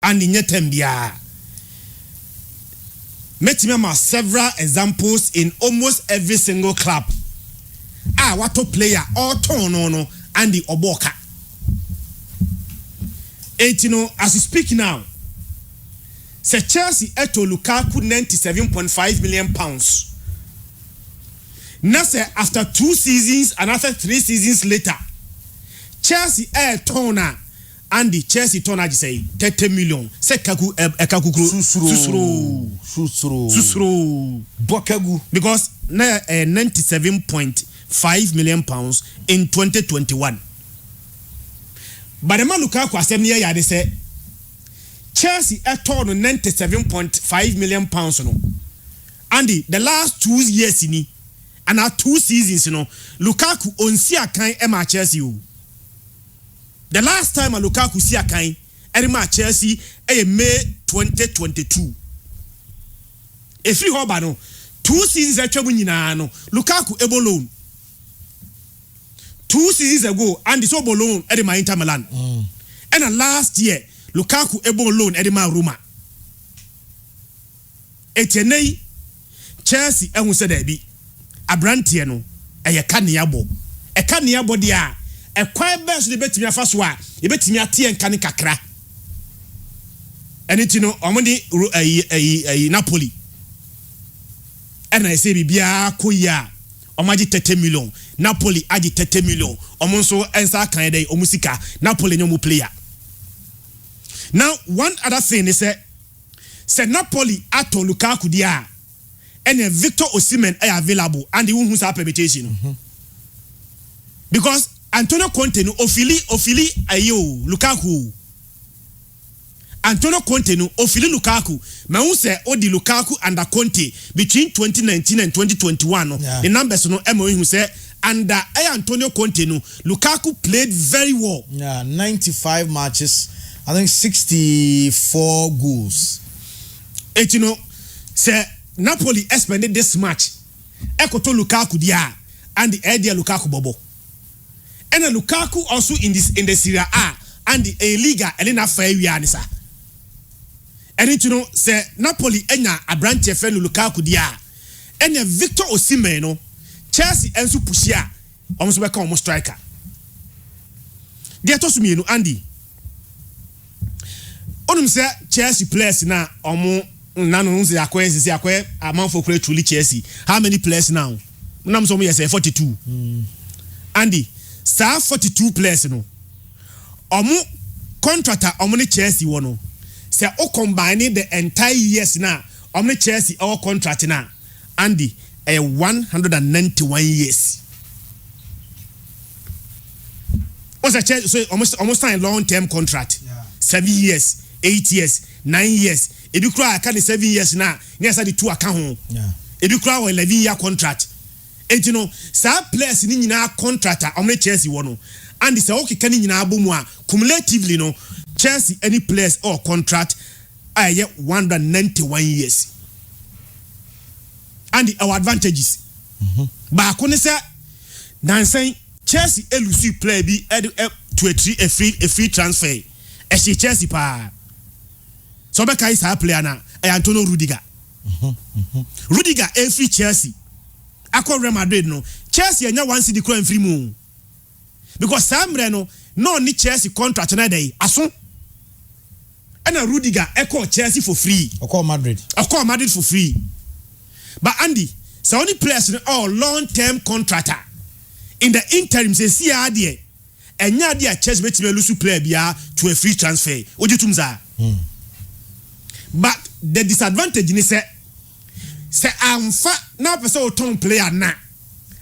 and in Yetembia. Metimama several examples in almost every single club. What a player or Tono and the Oboka. As we speak now, say Chelsea eto Lukaku £97.5 million. Now say after 2 seasons and after 3 seasons later, Chelsea Tona and the Chelsea Tona say 30 million. Say Kaku Susro Bokagu because na £97.5 million in 2021. But the man Lukaku asem near ya they say Chelsea Tona £97.5 million no. And the last 2 years in and our 2 seasons, Lukaku on Siakai Emma Chelsea. The last time Lukaku Siakai Emma Chelsea May 2022. If you have 2 seasons Lukaku able loan. 2 seasons ago and it's able loan at my Inter Milan. And last year Lukaku able loan at my Roma. Etene Chelsea and who said be Abrantie no eye kaniabo dia e kwan best de betimi afaso a e betimi atie enka ne kakra eni ti no omodi Napoli ena ese bibia koya omaji 30 million Napoli aji 30 million omonso ensa kan dey omusika Napoli nyomu player. Now one other thing is say Napoli ato Lukaku dia and Victor Osimhen are available and the one who's a permutation. Because Antonio Conte no ofili ayo Lukaku. Antonio Conte no ofili Lukaku. Me say odi Lukaku under Conte between 2019 and 2021 no. The numbers no who say under Antonio Conte no Lukaku played very well. Yeah, 95 matches. I think 64 goals. Say Napoli expended this match. Ekoto Lukaku dia and the idea Lukaku bobo. And Lukaku also in the Serie A and the Liga Elena Fairwianisa. And say Napoli enya Abrantie fenu Lukaku dia. And Victor Osimhen no Chelsea ensu pushia almost become almost striker. Dia to sumi no Andy. Onum say Chelsea players na omo nano nzi akwe amount for truly Chelsea. How many players now? Nam so say 42. Andy, sir 42 players no. Omo contractor omo ni Chelsea wono. Say o combine the entire years now. Omo ni Chelsea our contract now. Andy, 191 years. What's a Chelsea so almost sign long-term contract. Yeah. 7 years, 8 years, 9 years. If you cry, I can 7 years now. Yes, I did 2 account. Yeah. If you cry, 11-year contract. And some players in our contract are only Chelsea one. And it's okay. Can in our boom cumulatively no Chelsea any players or contract I get 191 years. And our advantages. But I couldn't say saying Chelsea elusive play be to a free transfer. As Chelsea pa. So Beka is a player now. Antonio Rudiger. Rudiger free Chelsea. Akwa Real Madrid no. Chelsea anya one city crime free moon. Because Sam Reno no ni Chelsea contract na day. Aso. And Rudiger echo Chelsea for free. Akwa Madrid for free. But Andy, so only players all long-term contractor. In the interim say see adie. Enya dia Chelsea betime lusu player bia to a free transfer. Ojitumza. But the disadvantage is say amfa na person oton player na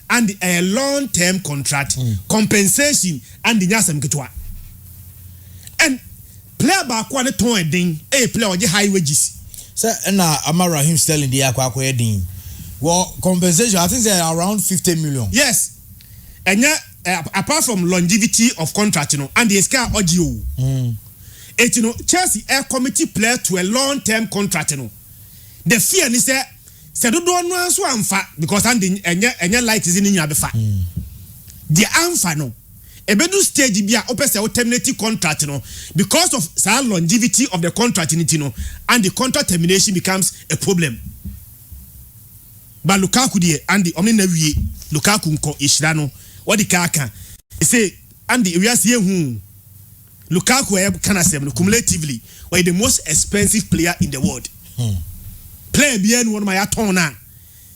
and a long-term contract compensation and the nyasem ketwa. And player ba kwa ne ton edin player oje high wages. Sir, na Amara him selling the akwa edin. Well, compensation I think say around 50 million. Yes. And apart from longevity of contract and the scale audio. Chelsea air committee player to a long-term contract the fear is say do no answer amfa because and light is in your befa the amfa no ebedu stage bi a opese o terminate contract no because of sa longevity of the contract in it no and the contract termination becomes a problem. But Lukaku die Andy omni na wie Lukaku nko ehira no what the aka say Andy we are hu Lukaku kana sem no cumulatively were the most expensive player in the world. Player bi enu one my aton na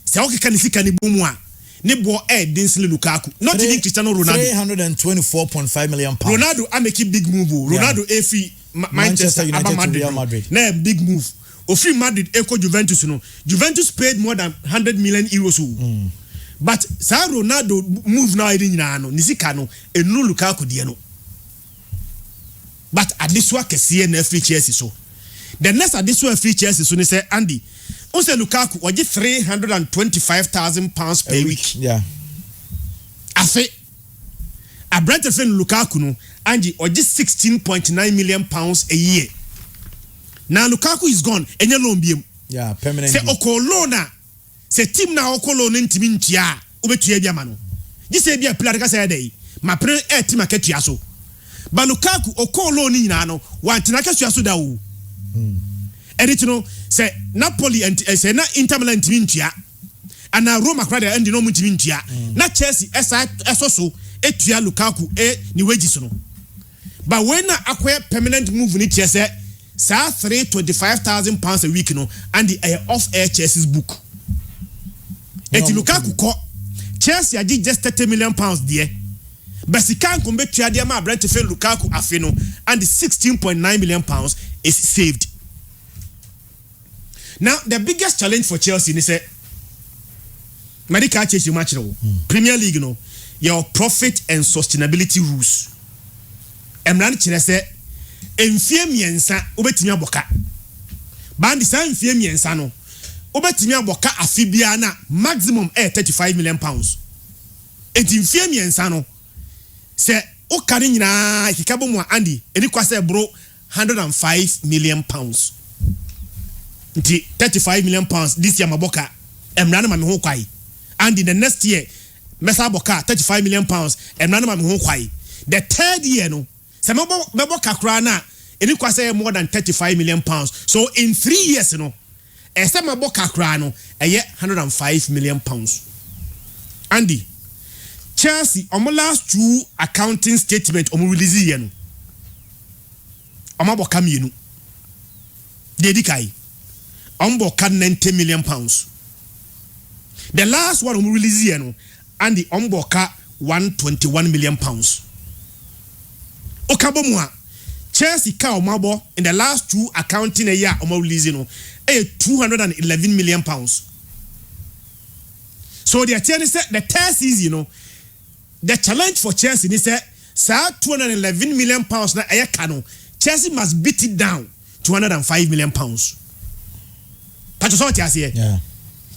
se o keka ni sika ni bomu a ne bo Dinsley Lukaku not even Cristiano Ronaldo 324.5 million pounds. Ronaldo I make big move. Ronaldo efi Manchester United to Real Madrid. Na big move. Ofi Madrid echo Juventus no. Juventus paid more than 100 million euros. But sa Ronaldo move now edi nyina no nisika no enu Lukaku die no. But adiswa kese na free Chelsea so. The next additional free Chelsea so ni say Andy Ose Lukaku oje 325,000 pounds per week. Yeah. Afe a Brentford Lukaku no Angie oje 16.9 million pounds a year. Now Lukaku is gone enye loan biem. Yeah, permanent. Say okolo na say team na okolo no ntimi ntua obetua bia ma no. Gi say bia player ka say dey ma pre team aketua so. Ba Lukaku okolo ni nyina no wantena ka so da wo. Editino say Napoli and say na Inter Milan timintua and na Roma crowd and no timintua na Chelsea so etua Lukaku ni wages no but when na acquire permanent move ni Chelsea say 325,000 pounds a week no and the off air Chelsea's book eti Lukaku ko Chelsea agi just 30 million pounds there but si kan ko betua there ma Brentford Lukaku afi no and the 16.9 million pounds is saved. Now the biggest challenge for Chelsea is medical change match Premier League no your profit and sustainability rules. Emran kire say emfie miensa obetimi aboka. Bandi san emfie miensa no obetimi aboka afibia na maximum 35 million pounds. Enti emfie miensa no say o kare nyina ikikabo mu Andy eni kwase bro 105 million pounds. 35 million pounds this year maboka emrana ma me ho kwai and in the next year mesa boka 35 million pounds emrana ma me ho kwai the third year no se meboka kra na eni kwase more than 35 million pounds so in 3 years no ese maboka kra no eye 105 million pounds. Andy Chelsea on last 2 accounting statement on release here no amaboka mienu dedikai Omboka 90 million pounds. The last one we release here no and the Omboka 121 million pounds. Okabomwa Chelsea ka omabo in the last 2 accounting a year omo release no 211 million pounds. So the attorney said the third season, you know, the challenge for Chelsea is that 211 million pounds na aye kano. Chelsea must beat it down to 105 million pounds. Yeah.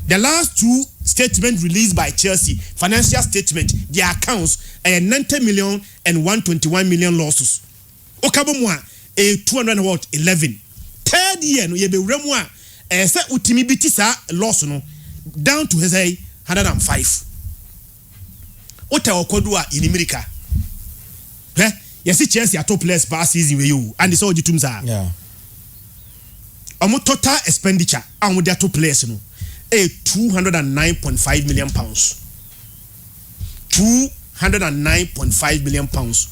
The last 2 statements released by Chelsea, financial statement, their accounts, 90 million and 121 million losses. Okabomwa, 211. Third year, no yebe remwa, se utimi biti sa loss no down to his 105. Ota okodua in America. Yesi Chelsea at top players past season with you, and it's all jitumza. Yeah. Omo total expenditure and with their 2 players no 209.5 million pounds. 209.5 million pounds.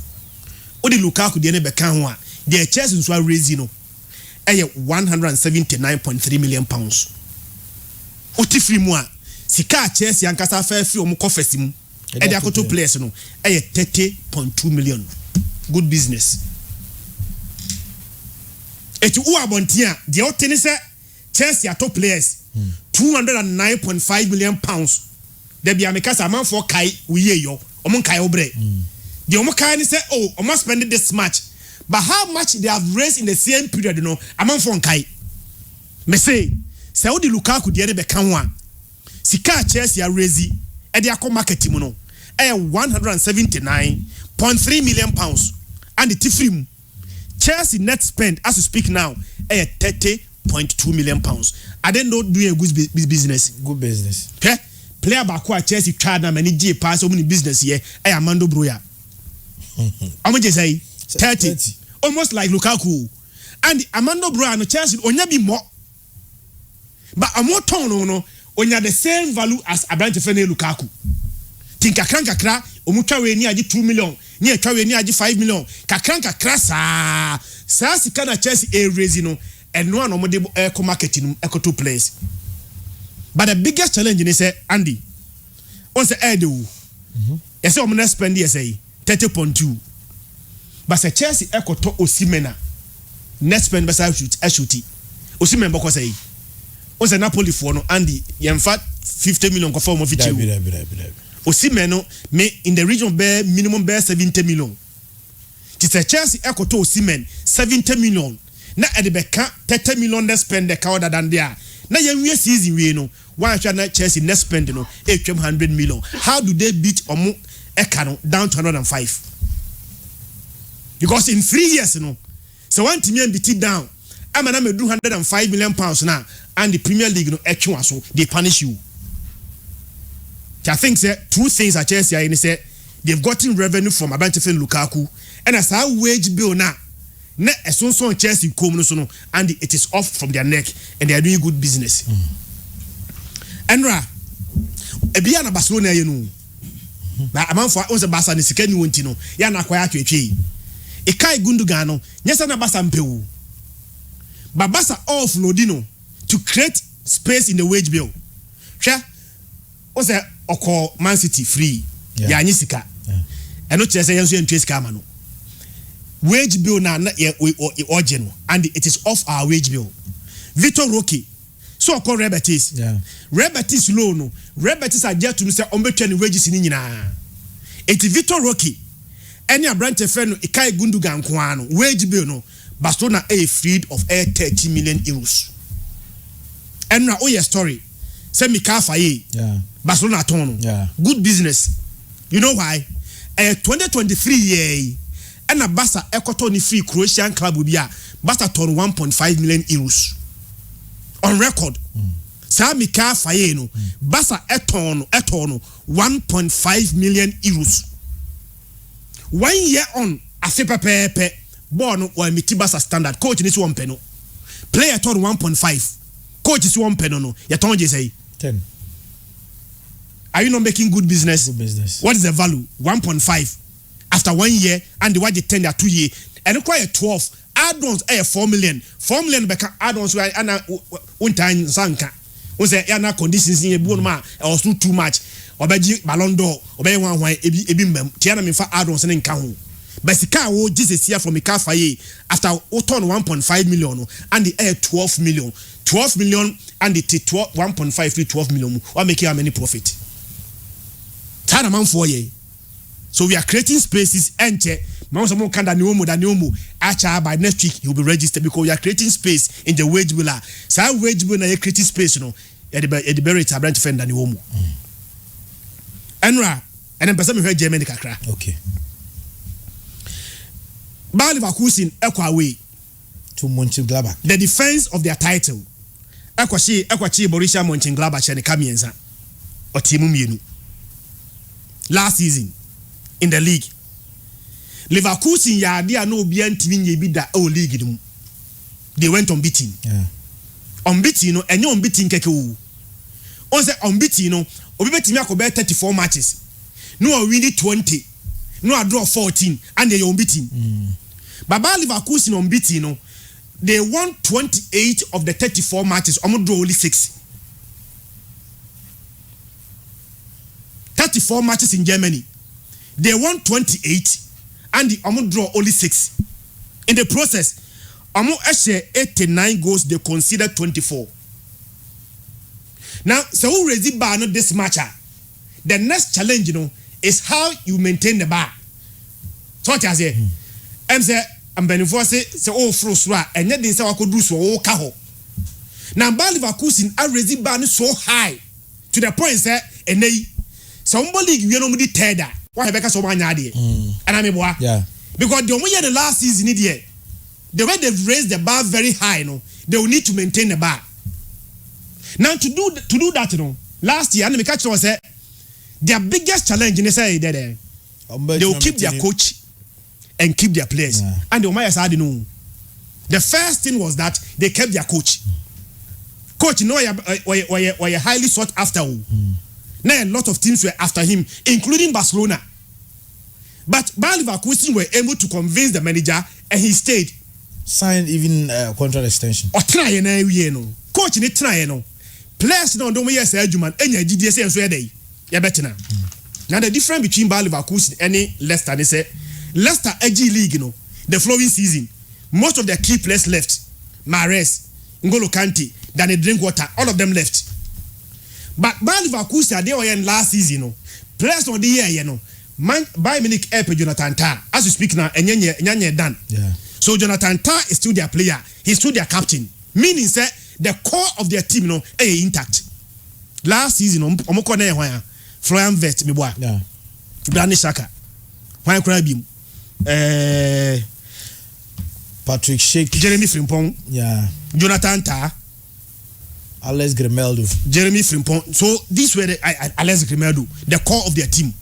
Odi Lukaku de ne beka ho a the Chelsea so raise no 179.3 million pounds. Oti free mu a sika Chelsea ankasa fa free omo kofesi mu e de akoto players no 30.2 million. Good business. Eti uabontia the oteni say Chelsea are top players 209.5 million pounds. There be amekasa man for kai uye yo omon kai obre. The omo kai ni say oh omo spend this much, but how much they have raised in the same period, you know, among for kai. Me say odi Lukaku de be kan ho a sika Chelsea are raise e de akọ market mu no 179.3 million pounds and the tifrim Chelsea net spend as we speak now 30.2 million pounds. I didn't know doing a good business. Good business. Okay? Player back at Chelsea tried na many G pass so many business here. Amando Broya. How much is say 30? Almost like Lukaku. And Amando Brown Chelsea onya bi more. But Amoton no onya the same value as Abrante Fene Lukaku. Think kakra omutwa we ni agi 2 million, ni atwa we ni agi 5 million. Kakra sa sika na Chelsea e raise no eno an omode eco market no eco to place. But the biggest challenge is say Andy on say e de wo. Yes o mo spend here say 30.2. But say Chelsea eco to Osimena. Next spend besa shoot. Osimena boko say on say Napoli for no Andy yemfa 50 million ko form of it. Osimena me in the region bear minimum bear 70 million. It's a Chelsea echo to Osimhen 70 million. Na at the back 30 million they spend the cow than there. Na we season we no. Why should not Chelsea next spend no 800 million? How do they beat Omo Ekano down to 105? Because in 3 years no. So one team beat it down. I'm gonna do 105 million pounds now, and the Premier League no so they punish you. I think say two things at Chelsea are say they've gotten revenue from Abrante Lukaku, and as our wage bill now, so Chelsea come no, and it is off from their neck, and they are doing good business. Enra, Ebiana Barcelona, you know, na amount for us Barca ni sika ni wonti no, ya na kwaya twetwe. Ikai Gundogan, nyesa na Barca mpewu. But Barca offloading to create space in the wage bill. Sure. Ose oko Man City free ya anyisika eno kire say yenso entwe sika ma no wage bill na original and it is off our wage bill. Vitor Roque so called Rebetis Rebetis low no Rebetis are jet to say ombetwa ni wages ni nyina eti Vitor Roque any Abrante friend no Ikai Gundogan ko ano wage bill no Barcelona a freed of 30 million euros enra o your story say Mika Faye Barcelona tono. Good business. You know why? 2023 year and a Barca Ecotoni free Croatian club will be a Barca ton 1.5 million euros on record. Sami Mika Faye no Barca etono 1.5 million euros. 1 year on a super pepe born or miti Barca standard coach this one peno. Player ton 1.5. Coach is 1 peno no. Ya ton say 10. Are you not making good business? Good business. What is the value? 1.5 after 1 year, and the what they 10 2 years, and require 12 add-ons. 4 million. 4 million become add-ons. Where and one time sanka. We say na conditions in a bonma or too much. Obeji Ballon d'Or. Obey one ebi mem. Tiana me for add-ons and count. But the car will Jesus here from Mika Faye after turn 1.5 million and the air 12 million. 12 million and the 1.5 to 12 million. What make you how many profit? Time amount 4 years. So we are creating spaces and check. By next week he will be registered because we are creating space in the wage bill. So our wage bill na creating space, you know. At the very branch friend and Niomu. Enra and then person heard Germany kakra. Okay. Leverkusen ekwa away to Mönchengladbach. The defense of their title. Ekwachi Borussia Mönchengladbach and Kamienza or Timu Mienu. Last season in the league. Leverkusen ya dia no obi antimi nye bi da o league dum. They went unbeaten. Unbeaten no enye unbeaten keke wo. On say unbeaten no obi betimi akobe 34 matches. No win 20. No draw 14 and they unbeaten. But Leverkusen unbeaten no they won 28 of the 34 matches. Omo draw only 6. 34 matches in Germany. They won 28 and the Omo draw only 6. In the process, Omo share 89 goals, they considered 24. Now, so who raise the bar not this match? The next challenge, you know, is how you maintain the bar. So what I say? I'm say I'm benefit say oh frustra and yet they say I could do so oh kaho. Now Leverkusen are raising bar so high to the point say and they somebody you know the third why Rebecca so many and I mean because the only the last season the way they've raised the bar very high, you know, they will need to maintain the bar. Now to do that, you know, last year and the catch was their biggest challenge in the say they will keep their coach and keep their players. And the Omaya said no. The first thing was that they kept their coach. Coach, you know, were highly sought after. Now a lot of teams were after him, including Barcelona. But Bayer Leverkusen were able to convince the manager, and he stayed. Signed even contract extension. Or try no. Coach ni try no. Players no don't wear say adjuman. Enya GDS and so dey. Ya better now. Now the difference between Bayer Leverkusen and Leicester, they say Leicester AG League, the following season, most of their key players left. Mahrez, N'Golo Kante, Danny Drinkwater, all of them left. But Bayer Leverkusen, they were in last season, players on the year, Bayern Munich help Jonathan Tah. As you speak now, and Nyanye done. Yeah. So Jonathan Tah is still their player. He's still their captain. Meaning, say the core of their team, intact. Last season, Florian Wirtz, me boy. Yeah. Granit Xhaka. Why cry him? Patrick Schick. Jeremy Frimpong. Yeah. Jonathan Tah. Alex Grimaldo. Jeremy Frimpong. So these were the Alex Grimaldo, the core of their team.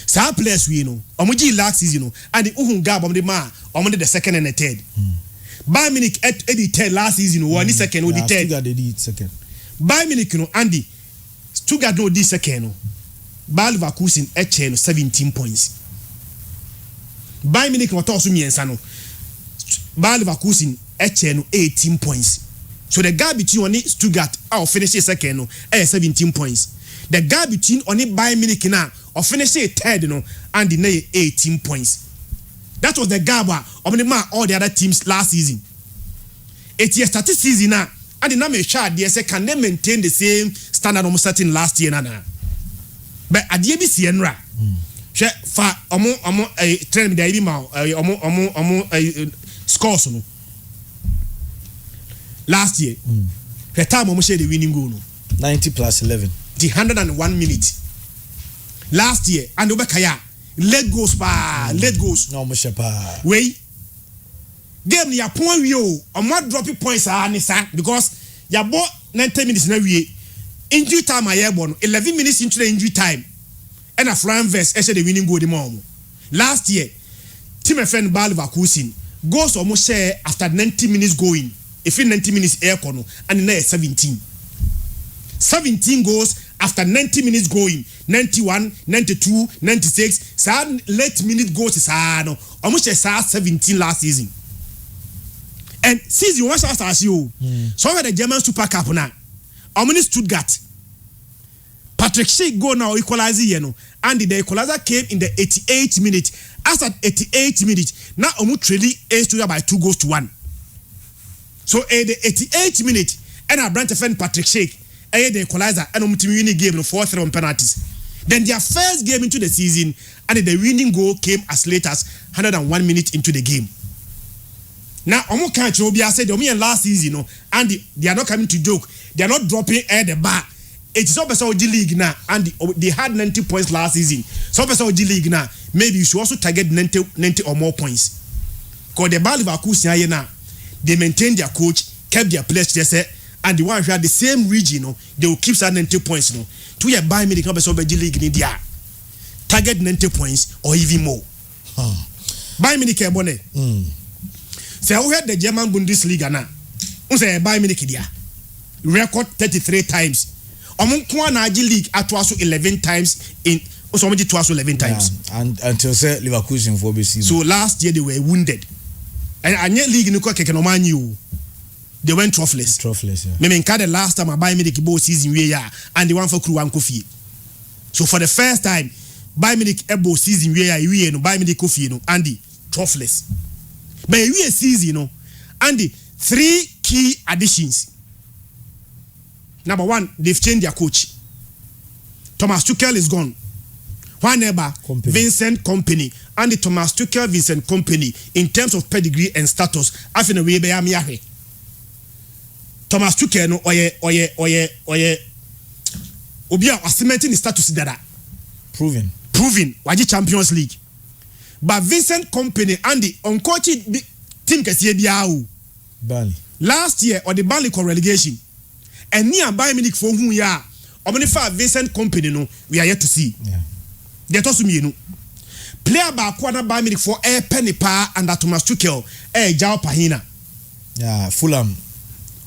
Some players we Omuji last season, and the Uhun Gab the man, the second and the third. Bayern Munich at the third last season, one second, or the third. Stuttgart did second. Bayern Munich, Andy. Stuttgart no this second. Bayer Leverkusen at 17 points. Bayern Munich was also Miensano. Bayer Leverkusen at 18 points. So the gap between only Stuttgart or finish second is 17 points. The gap between only Bayern Munich now or finish third and the 18 points. That was the gap of the all the other teams last season. 8 years started season now and the number shot they say can they maintain the same standard almost starting last year now. But at the ABC Enra, fa trend the scores last year. The time the winning goal 90 plus 11. The 101 minutes. Last year and Obekaya let goes No mushepa. Wait. Game ya point you on what dropping points are because ya bought 90 minutes na we injury time I born 11 minutes into the injury time and a Florian Wirtz actually the winning goal the mom. Last year team friend Bayer Leverkusen goals almost share after 90 minutes going. If in 90 minutes air corner and now 17 goals after 90 minutes going 91 92 96 sad late minute goals is no almost a 17 last season and season one as you so the German Super Cup now Omni Stuttgart Patrick Schick go now equalizer and the equalizer came in the 88th minute. As at 88 minutes now Omu Trelli is to by 2 goals to 1. So the 88th minute and a branch defend Patrick Schick the equalizer and winning game 4-3 on penalties. Then their first game into the season and the winning goal came as late as 101 minutes into the game. Now Omo can't said the last season and they are not coming to joke. They are not dropping at the bar. It is also G League now and they had 90 points last season. So also G League now maybe you should also target 90 or more points. Because the Bayer Leverkusen now they maintain their coach, kept their players there, and the one who had the same region, they will keep that 90 points. To your Bayern Munich G League in India, target 90 points or even more. Bayern Munich bonnet. So who had the German Bundesliga now? Who say Bayern Munich dia? Record 33 times. Among Kwana G League at also 11 times in somebody to also 11 times. And until say Leverkusen for season. So last year they were wounded. And yet league in the they went troughless. Yeah. Meaning the last time I buy Munich bowl season and the one for crew and coffee. So for the first time, Bayern Munich ebo season we no Bayern Munich coffee no Andy troughless. But we season Andy 3 key additions. Number 1, they've changed their coach. Thomas Tuchel is gone. One neighbor, Vincent Kompany, and the Thomas Tuchel Vincent Kompany in terms of pedigree and status. I think we be amiahe. Thomas Tuchel no oye obia cementing status dada. Proven. Waji Champions League. But Vincent Kompany and the uncoached team kesiye biawo. Burnley. Last year or the Burnley relegation. And near Bayern Munich for whom ya or Vincent Kompany no we are yet to see. Yeah. They told me player ba kwa na Bayern Munich for penny pa under Thomas Tuchel Jao Pahina. Yeah, Fulham.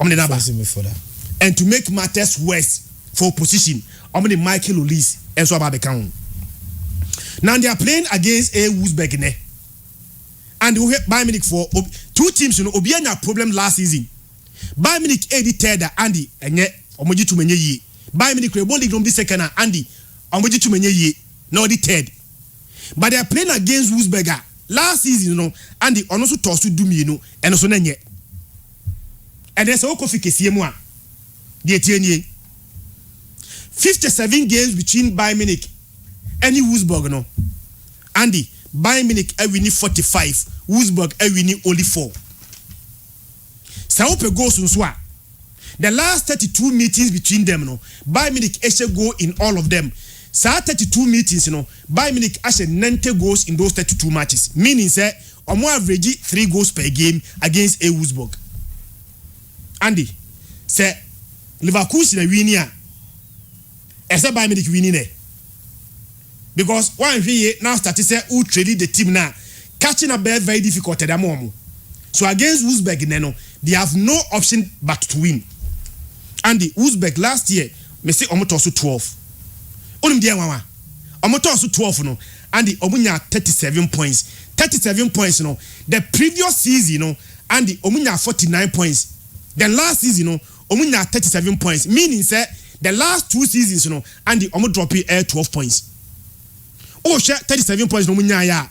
Omni naba. For that. And to make matters worse for opposition, omni Michael Olise and so about the count. Now they are playing against a Wolfsburg ne. And we have Bayern Munich for two teams, you know, obi any problem last season. Bayern Munich third Andy enye omoji to menye ye. Bayern Munich Rebel League the second Andy omoji to menye ye. No the third. But they are playing against Wolfsburg last season, you know, Andy also toss to do me, you know, and also nenye. And there's a kofi kesiye mo a. The 57 games between Bayern Munich and Wolfsburg no. Andy Bayern Munich winning 45, Wolfsburg winning only 4. Sao pe goals nso a. The last 32 meetings between them no, Bayern Munich go in all of them. Sa 32 meetings no, Bayern Munich 90 goals in those 32 matches. Meaning say omo average 3 goals per game against a Wolfsburg. Andy say Leverkusen winning a ese Bayern Munich winning e. Because one here now started say who traded the team now catching up very difficult at the moment. So against Wolfsburg they have no option but to win. And the Wolfsburg last year me say omoto 12. Onim dia mama. Omoto 12 no and the omunya 37 points. 37 points no. The previous season no and the omunya 49 points. The last season no omunya 37 points. Meaning say the last 2 seasons no and the omo drop 12 points. Oh, share 37 points no munya ya.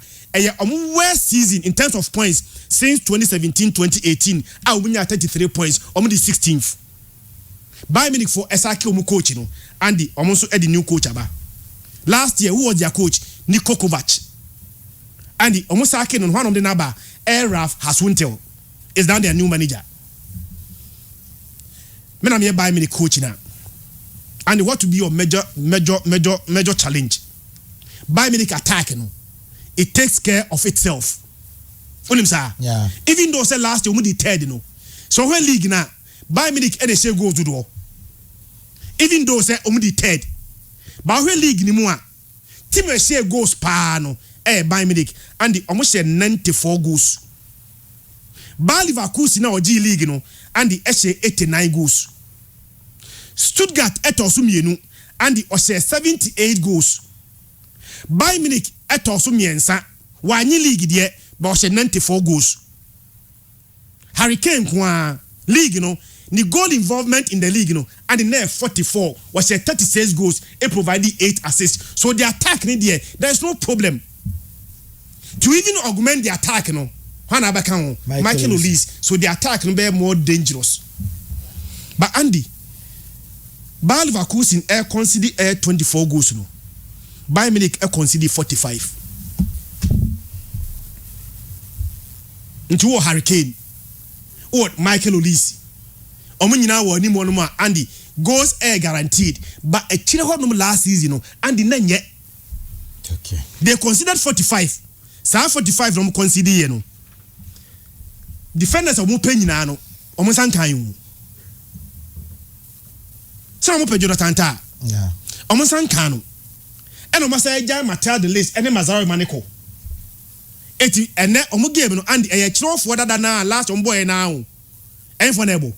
Worst season in terms of points since 2017-2018. I munya 33 points. Omo the 16th. Bayern Munich for Esaki omo coach no. And the almost the new coach aba. Last year who was their coach? Niko Kovac. And the almost Saki on one of the naba Ralph Hasenhuttl is now their new manager. Men am here Bayern Munich coach now. And what to be your major challenge? Bayern Munich attack, you know, it takes care of itself. Yeah. Even though say last year we did third, you know. So when league now, Bayern Munich any share goes to do. Even though say we did third, but when league ni more, team share goals pa no. Bayern Munich and the almost share 94 goals. Bayer Leverkusen now G League, you know, and the share 89 goals. Stuttgart also mienu and the share 78 goals. Bayern Munich also miensa wanyi league die but share 94 goals. Hurricane kwa league, you know, the goal involvement in the league, you know, and the net 44 was a 36 goals. It provided 8 assists. So the attack in there is no problem. To even augment the attack, you know, Michael Olise. So the attack will be more dangerous. But Andy, Bayer Leverkusen consider 24 goals, you know. Bayern Munich consider 45. Into Hurricane. Or Michael Olise. Omunyina wo ni mo no ma Andy goals guaranteed. But a chile hot last season, you know, Andy nanye. Okay. They considered 45. Sa 45 no consider you know. Defenders of Mupenyina no, omo sankan yu. Sa mo pe Jonathan Ta. Yeah. Omo sankan no. Eno masa eja Matel the list ene Mazaro Maniko. Eti ene omo game no and e chiro for dada na last on boy na o. Enfonable.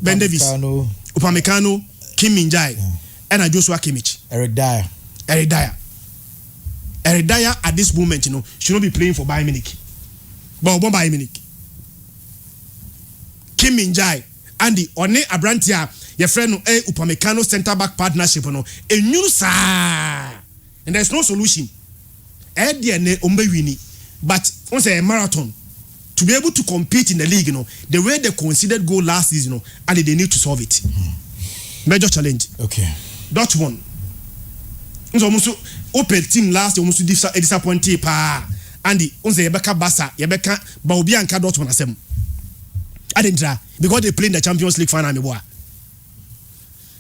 Ben Davis. Upamecano, Kim Min-jae, and Joshua Kimmich. Eric Dyer at this moment, you know, should not be playing for Bayern Munich. But Bayern Munich. Kim Min-jae and the One Abrantia, your friend Upamecano center back partnership, you know, a new sir. And there's no solution. But once a marathon, to be able to compete in the league, you know, the way they considered goal last season, you know, and they need to solve it. Major challenge. Okay. Dortmund. Almost open team last year, almost disappointed. And the Yebeka Bassa, Yebeka Baubianka Dortmund asem. I didn't try because they played in the Champions League final.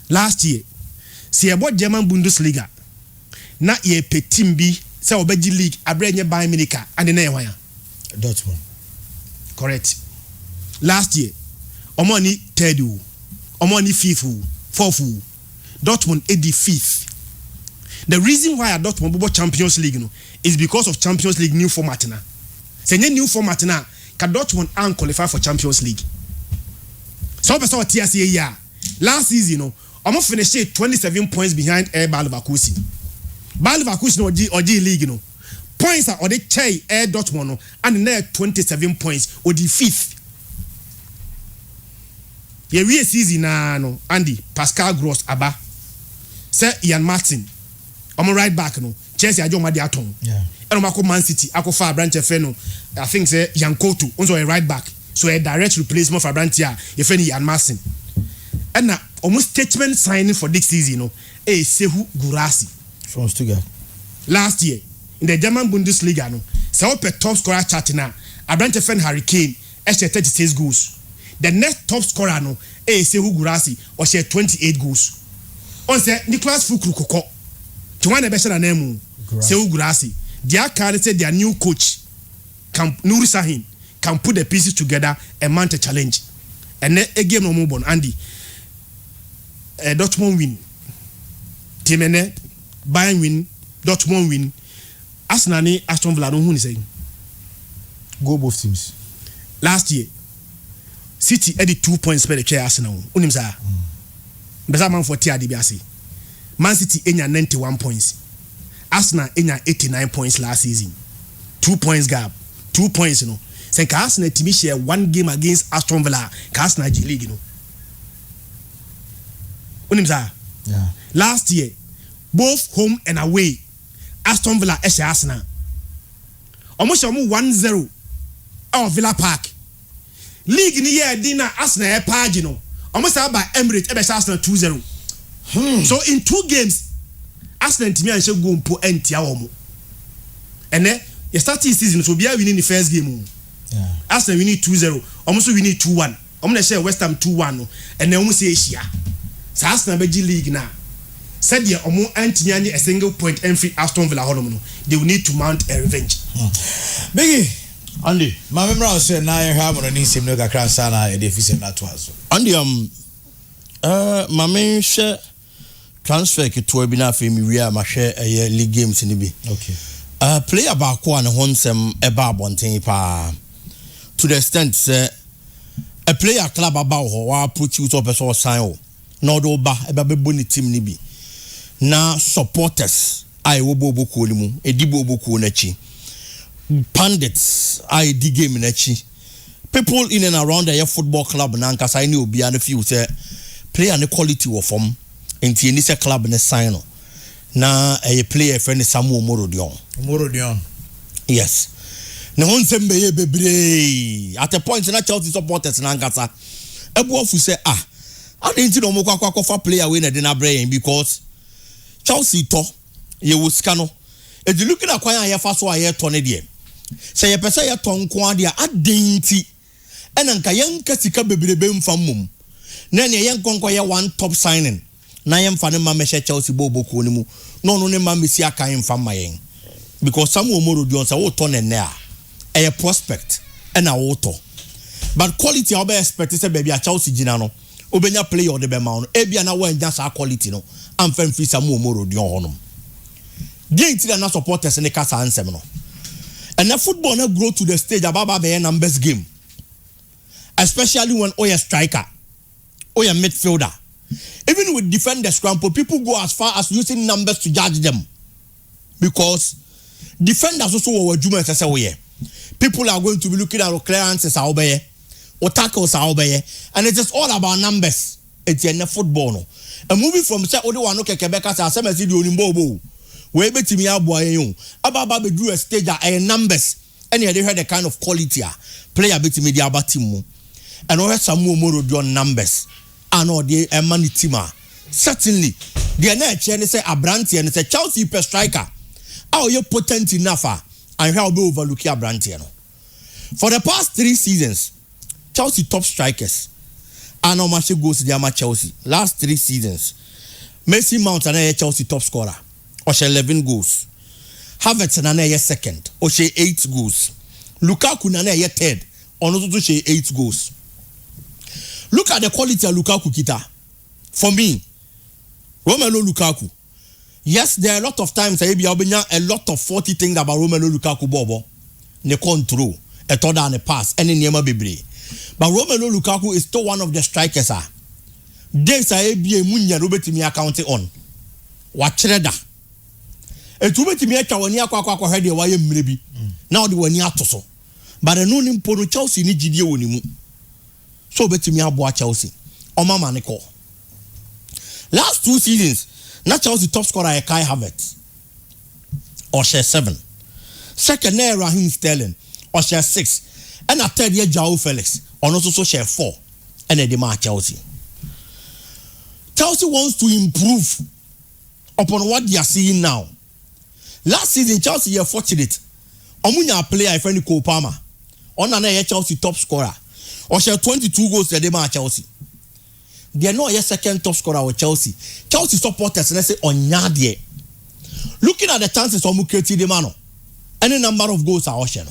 Last year, see about German Bundesliga. Na ye pe team B, say Obeji League, Abrenya Bayern Munich, and the name Dortmund. Correct. Last year, Omoni third, Omoni fifth, fourth. Dortmund 85th. The reason why Dortmund bobo Champions League no is because of Champions League new format na. Say new format na ka Dortmund an qualify for Champions League. So person what here say ya. Last season no, almost finished 27 points behind Bayer Leverkusen. Bayer Leverkusen oji league no. Points are the chai Air Dortmund no and now 27 points or the fifth. Ye we season na no Andy Pascal Gross aba. Say Ian Martin. I'm right back no. Chelsea ajo ma di aton. Yeah. And I'm Man City. I go for branch no. I think say Yankoto also a right back. So a direct replacement for branch here. If any Ian Martin. And now almost statement signing for this season no. Sehu Gurasi from Stuttgart. Last year in the German Bundesliga no. Say up top scorer chart na. A branch Harry Kane. 36 goals. The next top scorer no. Sehu Gurasi or share 28 goals. On say Nicolas Fukru-Koko. Tuwane besha name Sehu Gurasi. Their card said their new coach Nuri Sahin can put the pieces together and mount a challenge. And then a game no more bon Andy. Dortmund win. Timene Bayern win. Dortmund win. Arsenal Aston Villa no who is saying. Go both teams. Last year City added 2 points per the chair Arsenal. Unim sa. Beza man for tia DBC. Man City enya 91 points. Arsenal enya 89 points last season. 2 points gap. 2 points you know. Say Arsenal team share one game against Aston Villa. Arsenal G League you know. Unim sa. Yeah. Last year both home and away Aston Villa e share Arsenal. Almost 1-0 out of Villa Park. League ni year dinner Arsenal e page you know. Almost by Emirates e be Arsenal 2-0. So in 2 games Arsenal team and go mpo entia omo. And then you start this season so be winning the first game. Yeah. Arsenal winning 2-0, almost winning 2-1. I'm share West Ham 2-1 and then almost say Asia. So Arsenal be league now. Said ya omo antinya a single point entry Aston Villa home. They will need to mount a revenge. Biggie Andy, my memory was saying now you have on any similar kakra sana e deficit na to aso. Andy my main share transfer to be na fe mi wi ma share league games ni bi. Okay. Player ba ko an honsem e ba bonten pa to the extent say a player club about ho wa approach you to person sign o na do ba e ba be boni team ni bi na supporters ai wo bobo ko ni mu e di bobo ko na chi pundits ai di game na chi people in and around the football club na nka sign obi an feel say player ne quality wo form enti ni se club ne sign no na a player friend Samuel Morodion. Yes. Na honsem be ye bebre at a point na Chelsea supporters na nkasa ebu ofu say I didn't know mo kwa for player we na dey na brain because Chelsea to ye wo sika no e di looking at kwan aye fa so aye to ne de say ye pese ye to nko ade adenti ena nka ye nka sika bebrebe mfa mum na ne ye nkonko ye one top signing na ye mfa ne ma me Chelsea bobo ko ni mu no ne ma me si aka mfa ma yen because Samuel Morodion say wo to ne ne a prospect ena wo to but quality obe expect say baby a Chelsea gina no obenya player de be ma no e bia na wo nya sa quality no amfa mfi Samuel Morodion honom gate na supporters ne kasa ansem no and the football na grow to the stage ababa be numbers game especially when oya striker oya midfielder even with defenders scramble people go as far as using numbers to judge them because defenders also were judgment say we people are going to be looking at clearances how be or tackles how be and it is all about numbers it's in the football no and moving from say only one okay Quebec as say me see the onimbo we betimi aboa yen ababa be do a stage and numbers and they had the kind of quality player betimi the aba team mu and we Samuel Morodion numbers and all the money team certainly the na che say Abrante and say Chelsea per striker how you potent enough and how be overlook Abrante no for the past 3 seasons Chelsea top strikers and how much goes to the Chelsea last 3 seasons Messi Mount and Chelsea top scorer or 11 goals Havertz na second or 8 goals Lukaku na third or not to 8 goals. Look at the quality of Lukaku kita. For me, Romelu Lukaku, Yes, there are a lot of times a lot of 40 things about Romelu Lukaku Bobo. Ne control, a third and a pass, any Nema Bibri. But Romelu Lukaku is still one of the strikers. Days a Munya Robert me accounting on. What trader? A two-bit me a Kawania Quack head your way maybe. Now the one yatoso. But a noon in Chelsea need Gideonimu. So bet me about Chelsea. Oma Manico. Last 2 seasons, not Chelsea top scorer Kai Havertz. Or share 7. Second year Raheem Sterling. Or share 6. And a third year Joao Felix. Or also share 4. And a demand Chelsea. Chelsea wants to improve upon what they are seeing now. Last season, Chelsea were fortunate. Omunya player if any Cole Palmer. On an Chelsea top scorer. Or share 22 goals the demand Chelsea. They are not a second top scorer with Chelsea. Chelsea supporters and they say on Yadie. Looking at the chances of Muketi de Mano, any number of goals are Ocean.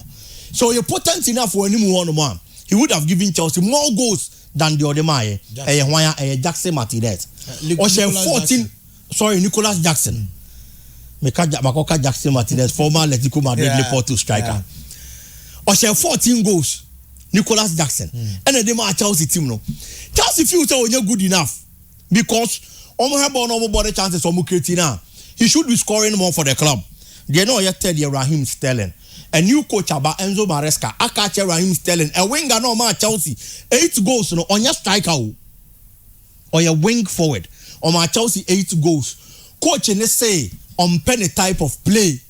So you're potent enough for any one. He would have given Chelsea more goals than the other man. Jackson Martinez. Ocean 14. Sorry, Nicholas Jackson. Makoka Jackson Martinez, former Atletico Madrid Porto striker. Ocean 14 goals. Nicholas Jackson. And then the Chelsea team no. Chelsea feels when you're good enough because nobody chances of Muketina. He should be scoring more for the club. They know yet tell you Raheem Sterling. A new coach about Enzo Maresca. Akache Raheem Sterling. A winger no man Chelsea. 8 goals no on your striker or your wing forward. On my Chelsea 8 goals. Coach and say on penny type of play.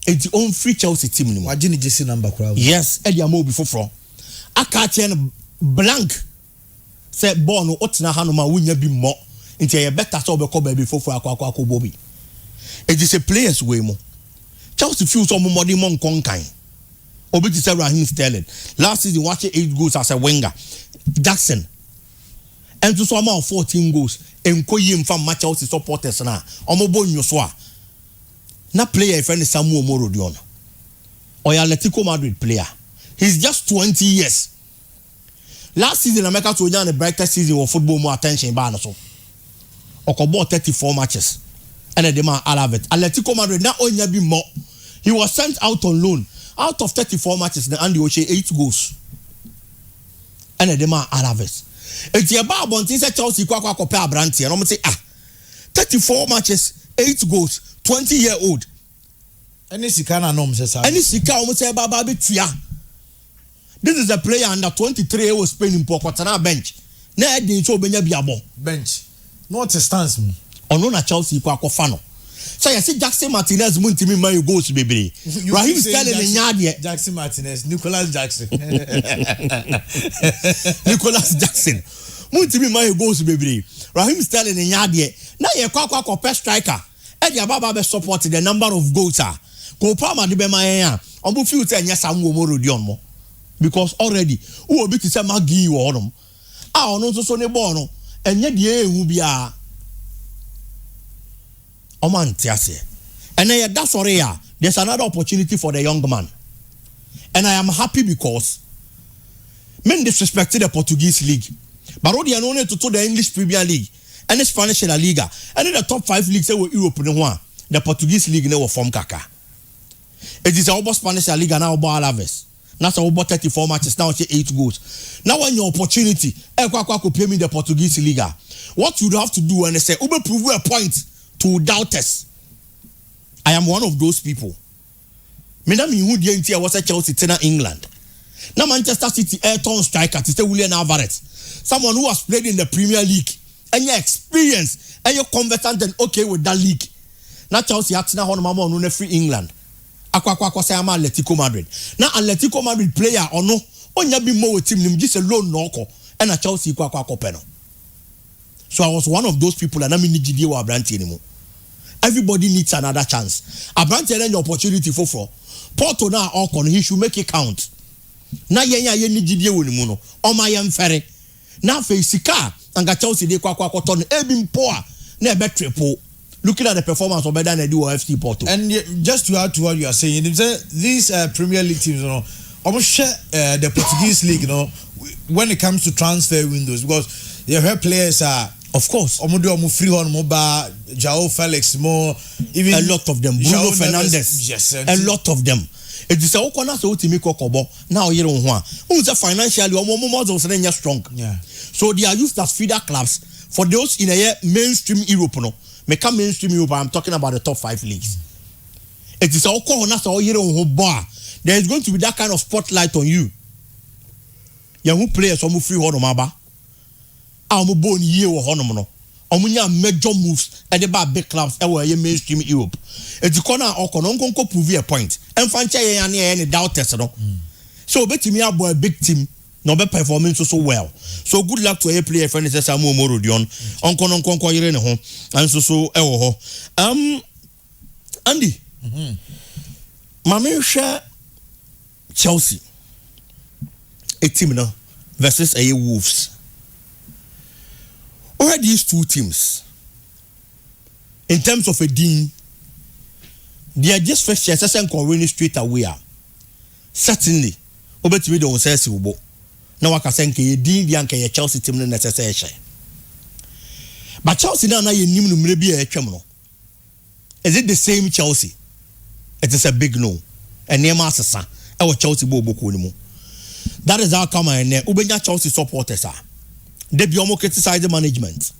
It's the own free Chelsea team. What didn't you see number crowd? Yes, Eddie Amo before from. Akache blank. Say born no otina hanuma winya be more. Into a better so be call baby for akwa Bobby. It is a players way mo. Chelsea feels some more mon conkain. Obi to say Raheem Sterling. Last season watching 8 goals as a winger. Jackson. And to some 14 goals. And koyim from match Chelsea supporters na. Omo bon yoswa. Na player if any Samuel Morodion. Or Atletico Madrid player. He's just 20 years. Last season America to the brightest season of football more attention ban so. Okobo 34 matches. And the man Alavet. Atletico Madrid now only be more. He was sent out on loan. Out of 34 matches, the Andy Oche 8 goals. And the man Alavet. It's your bar on things Chelsea kwa compare Branty. And I'm say 34 matches, 8 goals, 20-year-old. Any Sikana nom says any Sika almost say Baba Tia. This is a player under 23 who was Spain Pokotana bench. Na dey so benya biabo. Bench. Not a stance me. Ono na Chelsea kwa fano. So you see Jackson Martinez muntimi man goals bebre. Raheem Sterling nyade. Jackson Martinez, Nicholas Jackson. Nicholas Jackson. Muntimi man goals bebre. Raheem Sterling nyade. Na ye kwa pet striker. E dia baba be support the number of goals ah. Ko Palmer de be man ya. Obu feel say nya Samuel Morodion mo. Because already who obi to say Magi wo honom. Ah ono so ne ball no. Enye de ehu bia. Oman tiase. And then that's sorry. There's another opportunity for the young man. And I am happy because men disrespected the Portuguese league. But what they are known to the English Premier League and the Spanish La Liga. And in the top 5 leagues they were Europe in one. The Portuguese league never form kaka. It is about Spanish La Liga now about Alaves. Now so about 34 matches now 8 goals. Now when your opportunity play me the Portuguese Liga. What you have to do and they say Ube prove a point to doubters. I am one of those people. Madam you was a Chelsea tenor England. Now Manchester City Ayrton striker to say William Alvarez. Someone who has played in the Premier League and your experience and you're conversant and okay with that league. Now Chelsea had to mama on free England. Aqua say I'm Atletico Madrid. Now Atletico Madrid player or no on be more team him just alone no and a Chelsea kwa peno. So I was one of those people and I mean GD or Abranti anymore. Everybody needs another chance. Abranti then the opportunity for Porto now Ocon he should make it count. Na ye ni GD wonimuno. O my am ferry. Now face Sika and Chelsea de kwa ton ebim poor na be triple. Looking at the performance of better than they do FC Porto. And just to add to what you are saying, these Premier League teams, almost share the Portuguese league, when it comes to transfer windows, because you have players are Of course. Omo free on Moba, Joao Felix, more even a lot of them. Bruno Fernandes. Yes, a lot of them. It is a okona so to make kobo. Now you don't want. Who's a financially more strong. Yeah. So they are used as feeder clubs for those in a mainstream Europe. No, make mainstream Europe. I'm talking about the top 5 leagues. It is a okona so you don't bar. There is going to be that kind of spotlight on you. Young players omu free hold maba. Omu born year or honomono. Omunya major moves at the big clubs ever mainstream Europe. It's the corner or kononko prove a point. And fancy any doubters. So bet me about a big team, no be performing so well. So good luck to a player friend is Samu Morodion. On kononko yere home and so Andy. Mame share Chelsea. A team now versus a Wolves. Where are these two teams? In terms of a dean, they are just first year and winning straight away. Certainly, obeti we don't say so. Now I can say a dean the Chelsea team in necessary. But Chelsea now you need maybe a criminal. Is it the same Chelsea? It is a big no. And near Master our Chelsea bobo kunimo. That is how come I know. Ubenya Chelsea supporters are. They be almost criticize the management.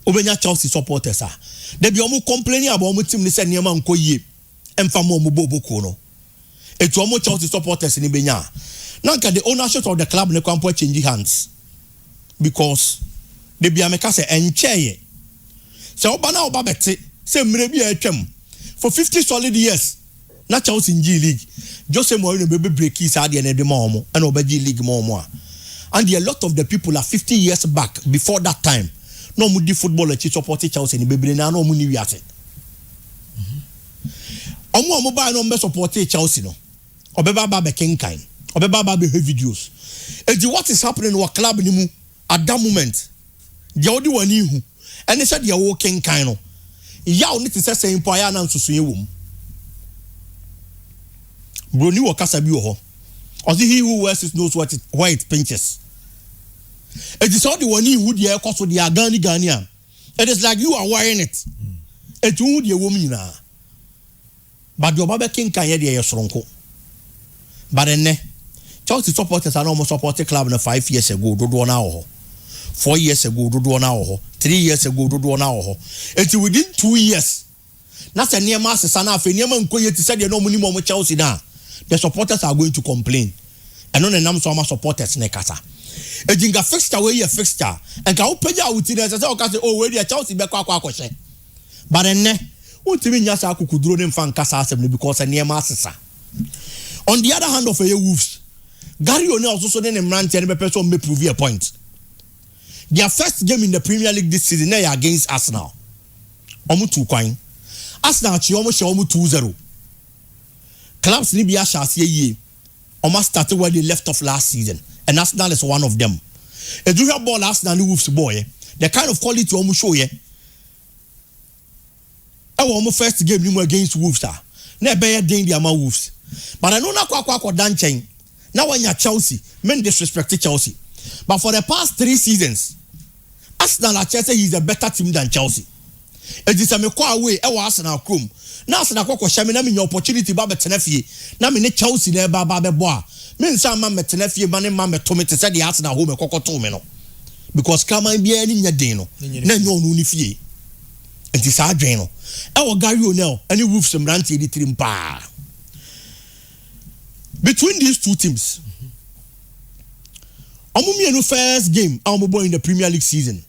Ubenya Chelsea supporters are. They be almost complaining about my team. They say Niama Nkoye. Enfamo Mubobo Kono. It's almost Chelsea supporters in Ibenya. Now the ownership of the club ne kwampo change hands because they be ameka say enche. So obana obabete say mrebi etwam for 50 solid years. Na Chelsea in G League. Jose Mourinho baby break his idea and the mom and obey G League more. And a lot of the people are 50 years back before that time. No mudi football at support Chelsea in baby na no muni wiate. Omo mobile no be support Chelsea no. Obeba ba be kenkan. Obeba ba be videos. And what is happening in our club ni mu at that moment. The only one who and they said they are working kind of. Ya need to say empire na nsusu wom. Broni wakasa bi ho. Or he who wears it knows where it pinches. It is all the one who the air cost of the Ghanaian. It is like you are wearing it. It won't be a woman now. But your Baba King can hear the stronko. But then, Chelsea supporters are almost supported club 5 years ago, do 1 hour. 4 years ago, do 1 hour. 3 years ago, do 1 hour. It's within 2 years. That's a near master son of a near man to say you know money more Chelsea now. The supporters are going to complain. And on the name of supporters nekasa. A jinga fixture way a fixture. And can open out with it as I say, oh, where the Chelsea be kwakwa. But then what mean yasa could draw them fan casa assembly because a near master. On the other hand of a Wolves, Gary O'Neill also then a man and a person may prove a point. Their first game in the Premier League this season they are against Arsenal. Omu 2 coin. Arsenal almost 2-0. Clubs Libya shall see ye. Almost started where they left off last season. And Arsenal is one of them. A do have ball Arsenal Wolves boy. The kind of quality almost show ye. Our almost first game you against Wolves are. Never danger the Wolves. But I know not kwa dancing. Now when you're Chelsea, men disrespect Chelsea. But for the past 3 seasons, Arsenal at Chelsea is a better team than Chelsea. It is a mekwa away. I was Arsenal chrome. Now Arsenal kwa shame na me opportunity ba betenefie. Na me ne Chelsea na ba boa. Me nsa ma betenefie ba ne ma metome te say the Arsenal home kokoto me no. Because kama bia ni nya den no. Na nyo no ni fie. Enti sa adwen no. E wo Gary O'Neill any Wolves mrante edi trim pa. Between these two teams, Omumi no first game Amobo in the Premier League season.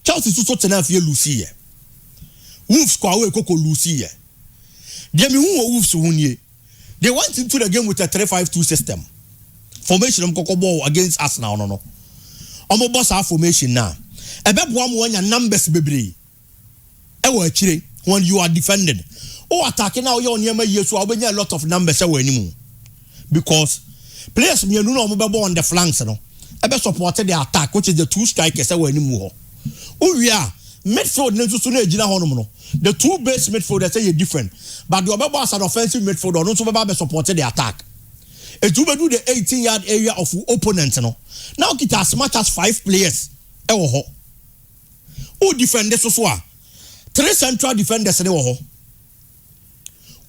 Chelsea so tenafie Lucy. Wolves kwa we koko Lucy. They me who Wolves hunye. They went into the game with a 3-5-2 system. Formation of koko ball against Arsenal no. Omo boss our formation now. Ebeboa mo anya numbers bebre. E wo akire when you are defending. O attacking now you on yema yeso obenya a lot of numbers e wo animu. Because players me no no bebo on the flanks no. Ebe support the attack which is the 2 strikers e wo animu ho. O wi a midfield so na ejina honom no. The 2 base midfielders say different. But the obebo as an offensive midfielder no so be support the attack. It will do the 18-yard area of opponent no. Now it as much as 5 players. E wo ho. who defend this so a 3 central defenders ne wo ho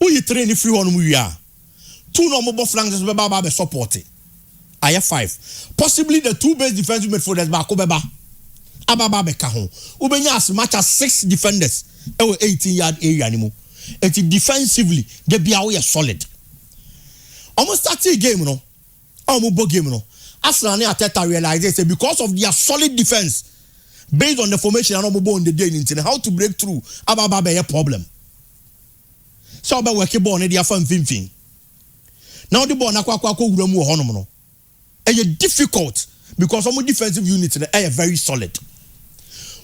who you train free one mu wi a 2 no mo flanks be ba be support I 5 possibly the 2 base defensive midfielders ba ko beba ababa be ka ho ubenya as much as 6 defenders e 18-yard area ni mu and defensively they be away solid almost start the game no almost game no Arsenal and Arteta realize say because of their solid defense based on the formation and on the day in how to break through ababa be a problem so be work ball ne dia fan finfin now the ball na kwa wura mu ho no e difficult because some defensive units are very solid.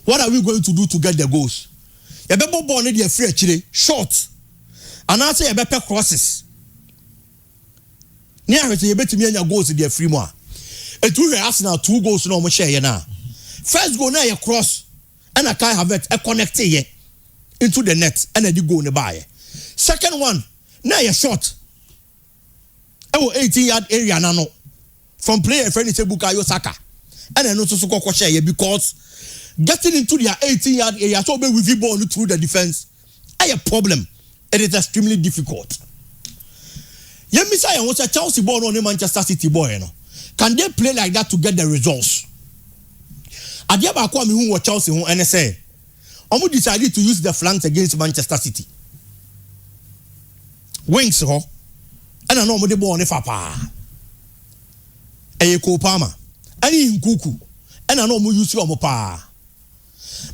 What are we going to do to get the goals? You better ball ne dey free chire short and I say you better crosses near it you better me anya goals dey free mo a etu Arsenal 2 goals no mo share na first goal na you cross and I can have it connect here into the net and the goal ne buy second one na you short 18-yard area na no from player friend is Bukayo Saka and then also so share because getting into their 18-yard area so be with the ball through the defense a problem. It is extremely difficult. You miss I want a Chelsea ball on a Manchester City boy, no. Can they play like that to get the results? Adiaba kwa mi who Chelsea who NSA. Omo decided to use the flanks against Manchester City. Wings ho. And I know mo de ball ne fapa. Eye ko pama. Ani nkuku. And I know mo use omo pa.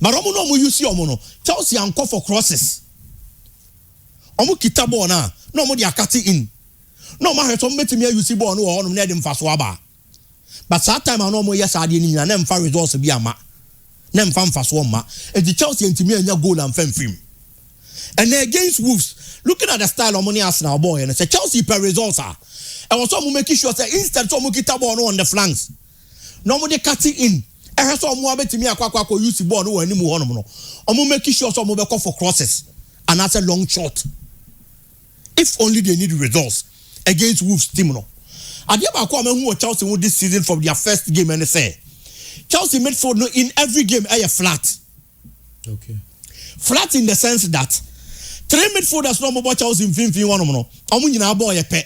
But omo no mo use omo no. Chelsea anko for crosses. Omo kita ball na. No mo dia cut in. No ma heto metimi use ball no ho no na dem fa so aba. But that time I know mo yes ade ni na na mfa results bi ama. Na mfa mfa so ma. E di Chelsea ntimi anya goal am film. And against Wolves, looking at the style of money Arsenal boy and say Chelsea per results are. And also mo make sure say instead so mo kita ball no on the flanks. No mo dey cutting in. E he so mo abetimi akwa use ball no ani mu ho no no. Omo make sure so mo be call for crosses and that's a long shot. If only they need results against Wolves team no. Adiaba kwa me hu Chelsea won this season from their first game and they say Chelsea midfield no in every game are flat. Okay. Flat in the sense that 3 midfielders no more Chelsea in 15-1 no. Omo nyina ball ye pe.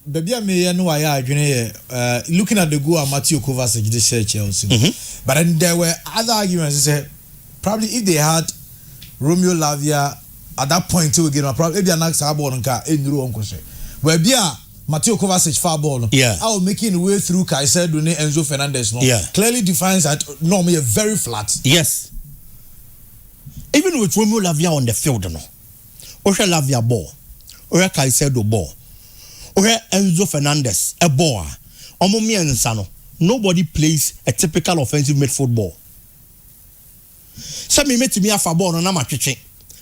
Baby me no why adwene looking at the goal of Mateo Kovacic did share Chelsea. But then there were other arguments say probably if they had Romeo Lavia at that point to get probably be an axe ball nka enuru onko she. Where bia Mateo Kovacic far ball. Yeah. I was making way through Caicedo and Enzo Fernandez no. Yeah. Clearly defines that normally very flat. Yes. Even with Romeo Lavia on the field no. Osha Lavia ball. Osha Caicedo ball. Osha Enzo Fernandez a ball. Omo miensa no. Nobody plays a typical offensive midfield ball. Some me me afa ball no na ma twetwe.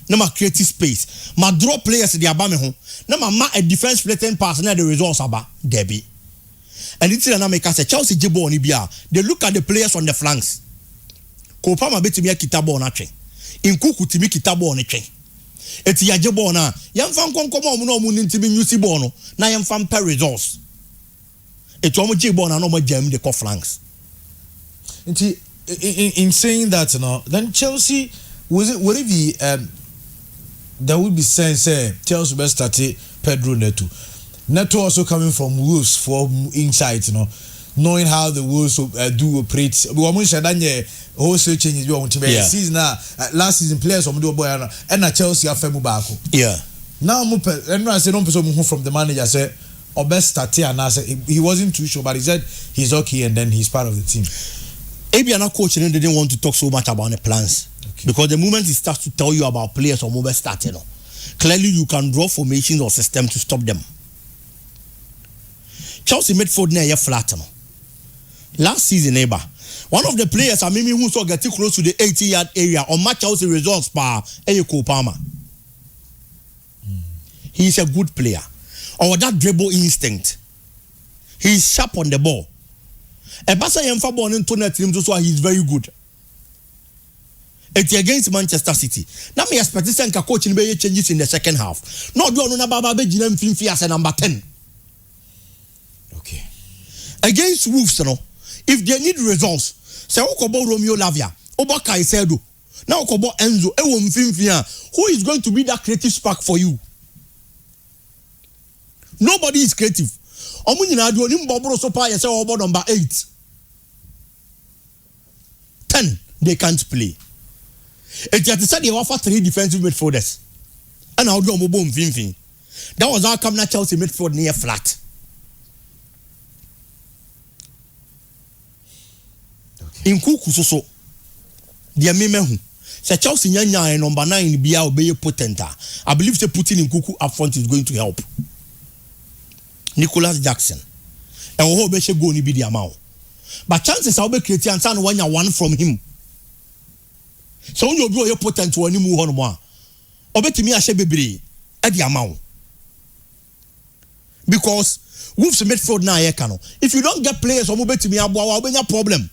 Na ma create space. Ma draw players the aba me ho. Na ma a defense splitting pass na the results aba. Debi. And it's na make say Chelsea jibo ni bia. They look at the players on the flanks. Ko pa ma betimi akita ball na twe. Nkuku timi kita ball ne twe. Eti ya jibo na. Yamfa nkonkomo omo no omo ntimi nyusi ball no. Na yamfa mpa results. Eti omo jibo na no mo jam the flanks. In saying that, you know, then Chelsea would it be there would be sense Chelsea best start Pedro Neto also coming from Wolves for insight, you know, knowing how the Wolves do operate. We almost said that wholesale changes we want to make season last season players do boy and Chelsea are femu baako. Yeah. Now I say don't person from the manager say or best start and I said he wasn't too sure, but he said he's okay and then he's part of the team. Abiana coach didn't want to talk so much about the plans because the moment he starts to tell you about players or mobile starting, clearly you can draw formations or system to stop them. Chelsea midfield near flat. Last season, one of the players I mean who saw getting close to the 80-yard area on match Chelsea results par Eyeko Palmer. He's a good player. Or that dribble instinct. He's sharp on the ball. Ebasa yemfa ball into net team so he's very good. It's against Manchester City. Now me expect senka coach in be changes in the second half. No do no baba be gina mfimfi as number 10. Okay. Against Wolves no, if they need results say okobo Romeo Lavia obo Caicedo now okobo Enzo ewo mfimfia who is going to be that creative spark for you? Nobody is creative. Omo nyina do onim bobro so pa say obo number 8 10 they can't play. It just said they offer 3 defensive midfielders and how do omo bom mfimfin. That was how come na Chelsea midfield near flat. In Kuku so dia memehu say Chelsea nyanya number 9 bia obeye potent. I believe say putting in Kuku up front is going to help. Nicholas Jackson and ho be she go ni bi dia ma. But chances are be create and san one from him. So when you be potent woni mu ho no mo a obetimi ahye bebre e dia ma. Because Wolves midfield na ye can. If you don't get players omo betimi aboa obenya problem.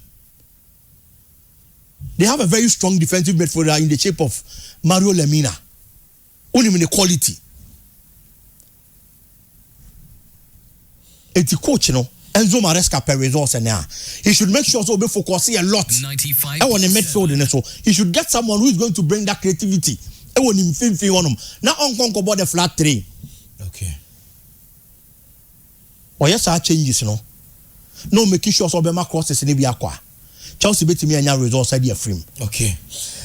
They have a very strong defensive midfielder in the shape of Mario Lemina. Only in the quality. It's the coach, Enzo Maresca per resource now. He should make sure so be focusing a lot. 95. I want a midfield in so he should get someone who is going to bring that creativity. I want him fin on him. Now on about the flat 3. Okay. Oh yes, I changes, No making sure so be my crosses in the aqua. Chelsea beat me and results at the frame. Okay.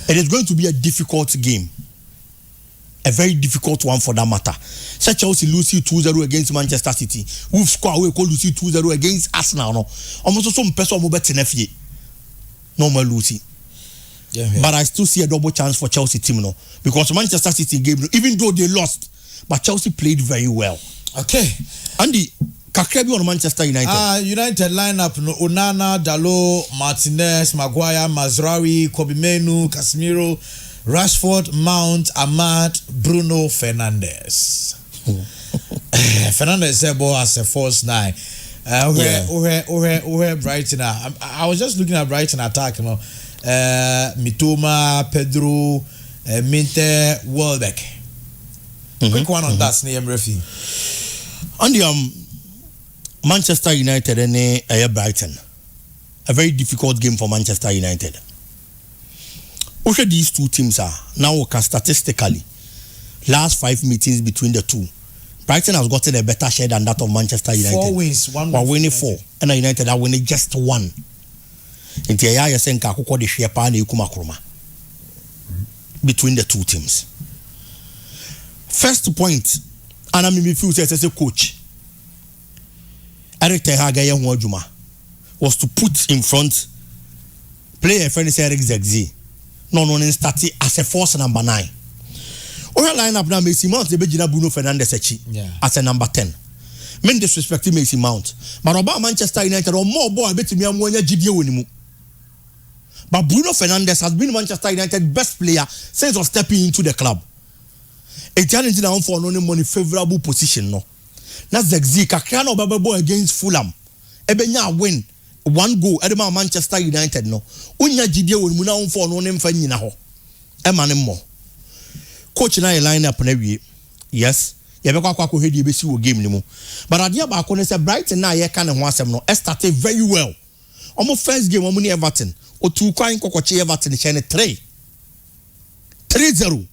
It is going to be a difficult game. A very difficult one for that matter. Say Chelsea lose 2-0 against Manchester City. Wolves score away call lose 2-0 against Arsenal. No. Almost some person will bet tenefie. Normal Lucy. Yeah. But I still see a double chance for Chelsea team because Manchester City game even though they lost, but Chelsea played very well. Okay. Andy Kakrebi on Manchester United. United lineup no Onana, Dalot, Martinez, Maguire, Mazraoui, Kobe Menu, Casemiro, Rashford, Mount, Ahmad, Bruno Fernandes. Fernandes said as a false 9. Brighton. I was just looking at Brighton attack, Mitoma, Pedro, Minte, Welbeck. Quick one on that name, referee. On the Manchester United and Brighton. A very difficult game for Manchester United. What these two teams are now statistically last 5 meetings between the two. Brighton has gotten a better share than that of Manchester United. 4 wins, 1 win. Winning 4. And United are winning just 1. Inti ya senka akukọ de hwe pa na ekuma kroma. Between the two teams. First point, and I mean feel say as a coach. Eric Ten Hag was to put in front player friend Eric Zegzi. No starting as a force number 9. Our lineup now Mason Mount the Bruno Fernandes as a number 10. Men disrespecting Mason Mount. But about Manchester United or more boy bet me ammonia GDO wonimu. But Bruno Fernandes has been Manchester United best player since of stepping into the club. A challenge now for no money favorable position no. Na Zegzi kakra no bababo against Fulham. Ebenya win 1 goal edema Manchester United no. Unya gidie wonimu na for no ne mfa nyina ho. E ma ne mo. Coach na line up na wie. Yes. Ye be kwakwa ko hedi be si wo game ni mu. But adia ba ko ne say Brighton na ye ka ne ho asem no. Started very well. Omo first game omo ni Everton. Otu kwan kokoche Everton che 3-0.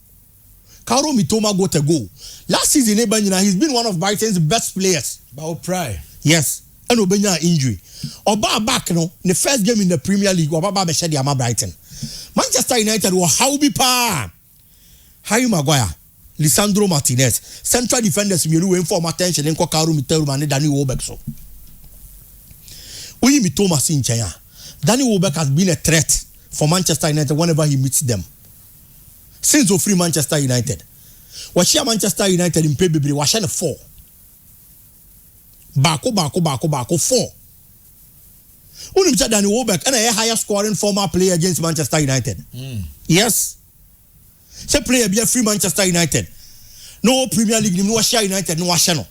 Kaoru Mitoma got a goal. Last season, he's been one of Brighton's best players. About pride. Yes. And Obenya injury. Oba back no, the first game in the Premier League, Oba be shed yama Brighton. Manchester United were how be pa. Harry Maguire, Lisandro Martinez, central defenders mienu we inform attention in Kaoru Mitoma and Danny Welbeck so. Oyi Mitoma sin chanya. Danny Welbeck has been a threat for Manchester United whenever he meets them. Since of free Manchester United. Was share Manchester United in pay baby was 4. Bako 4. Only Danny Welbeck and a higher scoring former player against Manchester United. Yes. Say player be a free Manchester United. No Premier League no share United no washa no.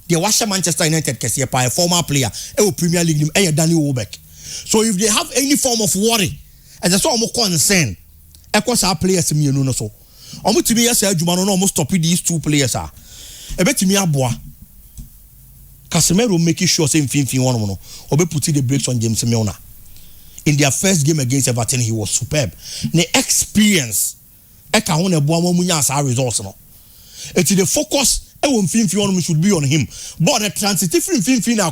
They washa Manchester United kesi a former player e Premier League e Danny Welbeck. So if they have any form of worry as a sort of concern Ekos our players me no so. Omo timi ya say adwuma no almost stop these two players ah. Ebetimi aboa. Casemiro making sure say mfimfin one no. Obe put the brakes on James Milner. in their first game against Everton, he was superb. The experience, eka ho na ebo amunya asa results no. It is the focus should be on him. But the transitive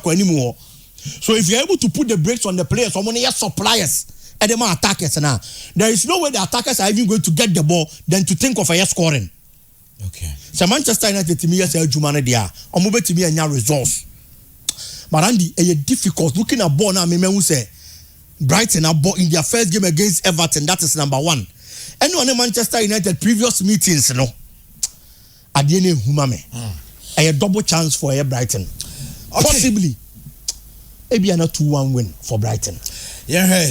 anymore. So if you're able to put the brakes on the players, someone your suppliers, and the attackers now, there is no way the attackers are even going to get the ball than to think of a scoring. Okay. So Manchester United to me as a Jumane dia, or move to me and your results. But Andy, a difficult looking at ball now. Me who say Brighton are ball in their first game against Everton. That is number one. And on the Manchester United previous meetings, you know. Adiene Humame. A double chance for Brighton. Okay. Possibly. Maybe a 2-1 win for Brighton. Yeah,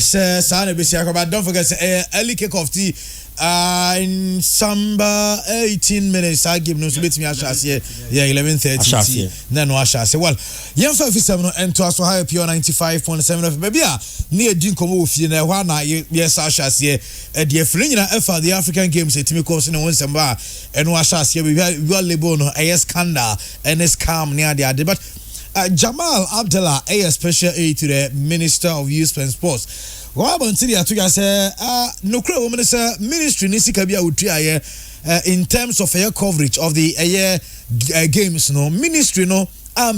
but don't forget early kick-off in Samba 18 minutes. I give no bit me yeah 11:30. Then well, yeah 57 and to us high pure 95.7 baby near Dinkomo with you now yes Ashas the African the African Games Timmy course in one Samba and Washas we are Lebono AS Kanda and it's calm near the but Jamal Abdallah a special aid to the Minister of Youth and Sports. What about Syria to say no crowd woman is a ministry Nisikabia in terms of air coverage of the games no ministry no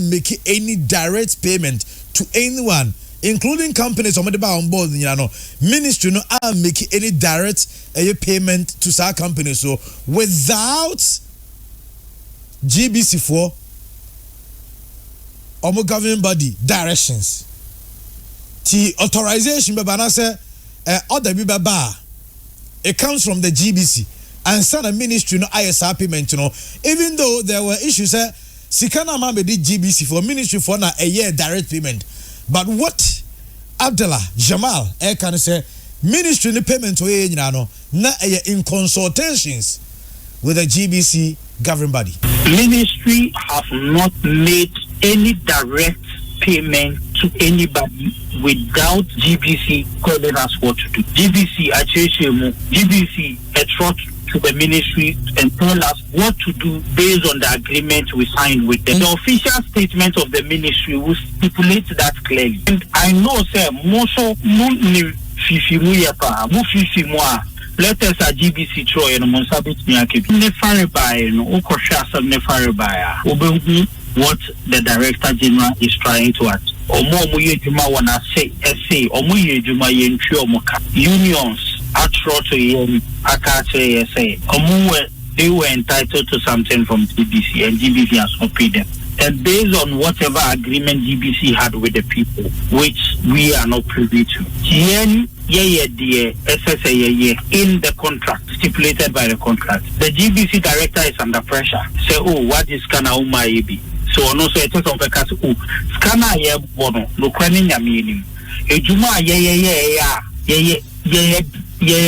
making any direct payment to anyone including companies on board you know ministry no making any direct payment to some companies so without GBC4 or governing body directions. The authorization order it comes from the GBC and some ministry no ISR payment no even though there were issues Sikana Mame did GBC for ministry for na a year direct payment but what Abdallah Jamal can say ministry no payment no na in consultations with the GBC governing body. Ministry have not made any direct payment to anybody without GBC telling us what to do. GBC a trot to the ministry and tell us what to do based on the agreement we signed with them. The official statement of the ministry will stipulate that clearly. And I know, sir, let us at GBC Troy and Monsabit Niaki. Never by no Okoshas never by what the Director General is trying to act. Unions they were entitled to something from GBC and GBC has not paid them. And based on whatever agreement GBC had with the people, which we are not privy to, in the contract, stipulated by the contract, the GBC director is under pressure. Say, oh, what is Kana Umayebi? So, no, so it is on the case, oh, Skana ye bono, no craning ya meaning. A Juma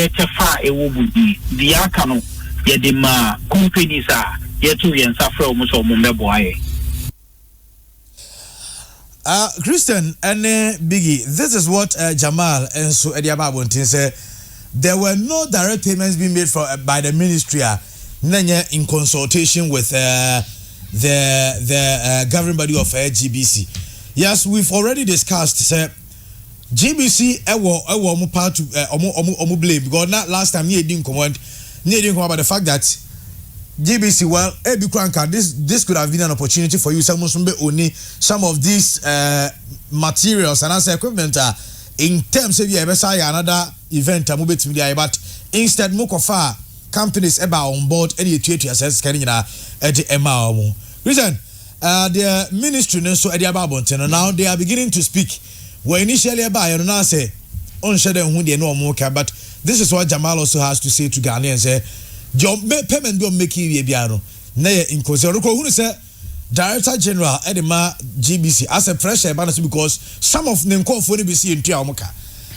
tefa e wubudi, the Akano, ye de ma, companies are, ye to yen suffer almost or Mumbai. Christian and Biggie, this is what Jamal and so Ediababuntin said. There were no direct payments being made by the ministry in consultation with the governing body of GBC. Yes, we've already discussed. GBC part to blame because not last time he didn't come about the fact that GBC, well, this could have been an opportunity for you. Some of these materials and as equipment in terms of another event, but instead, Mokofa companies on board any tweet assess carrying at the MRO. Reason the ministry now they are beginning to speak. Were initially by and now say on shadow who they know more, but this is what Jamal also has to say to Ghanaians. Payment don't make you biano. Nay in who say Director General Edema GBC as a pressure balance because some of them call for BC in Tiamoka.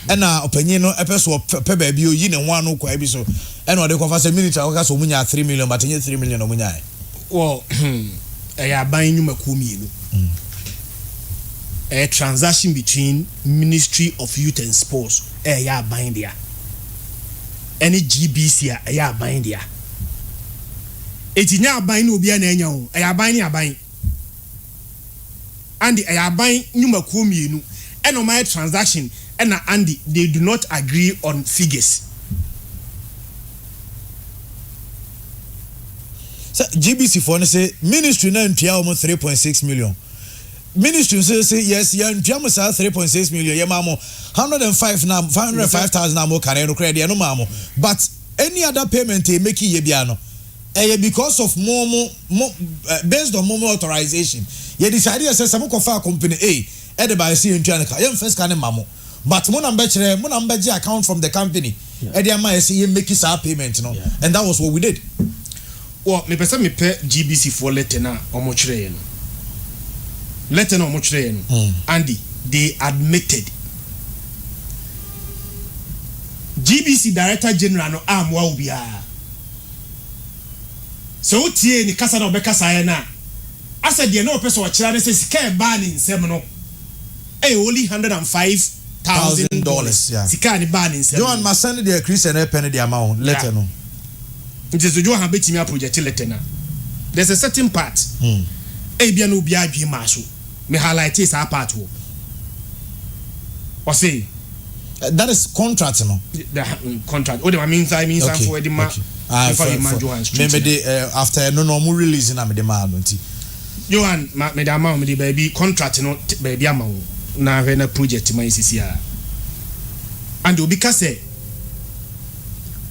And now opinion no episode pebe bio yin and one no kwa so and what they confess a minute or so munya 3 million but 3 million no munya. Well, I are buying you makumi. A transaction between Ministry of Youth and Sports. Yeah, buying there. Any GBC are buying there. It's now buying will be an annual. I are buying. And I are buying Numakumi and on my transaction and Andy they do not agree on figures. So GBC for say ministry na ntua almost 3.6 million. Ministry say yes, yeah, ntua mo 3.6 million. Yeah, mamo 505,000 na mo kare no credit no mamo. But any other payment they make ye bia no. Because of more based on more authorization. You decided say some kofa company A the by see ntua nka. You first can mamo. But mo number account from the company. E dey am say you make a payment no. And that was what we did. Well, me pesa me pe GBC for letter na omo chire no. Letter na omo chire no. Andy, they admitted. GBC Director General no amwa obia. So tie ni kasa na obekasa ya na. Asa de na opese wo chira ne se sika e ba ni nsem no. Only $105,000. Yeah. Sika ni ba ni nsem. John Masani de Christian e pen the amount letter no. It is Joe Habetimi project letter na. There's a certain part. Bia no bia adwi maso. Me highlight is our part wo. Or say that is contract no. The contract. What I mean for the man. Maybe the after no more release na me the man nti. Johan me the amount me the baby contract no baby amount na we na project man sisia. And obi ka say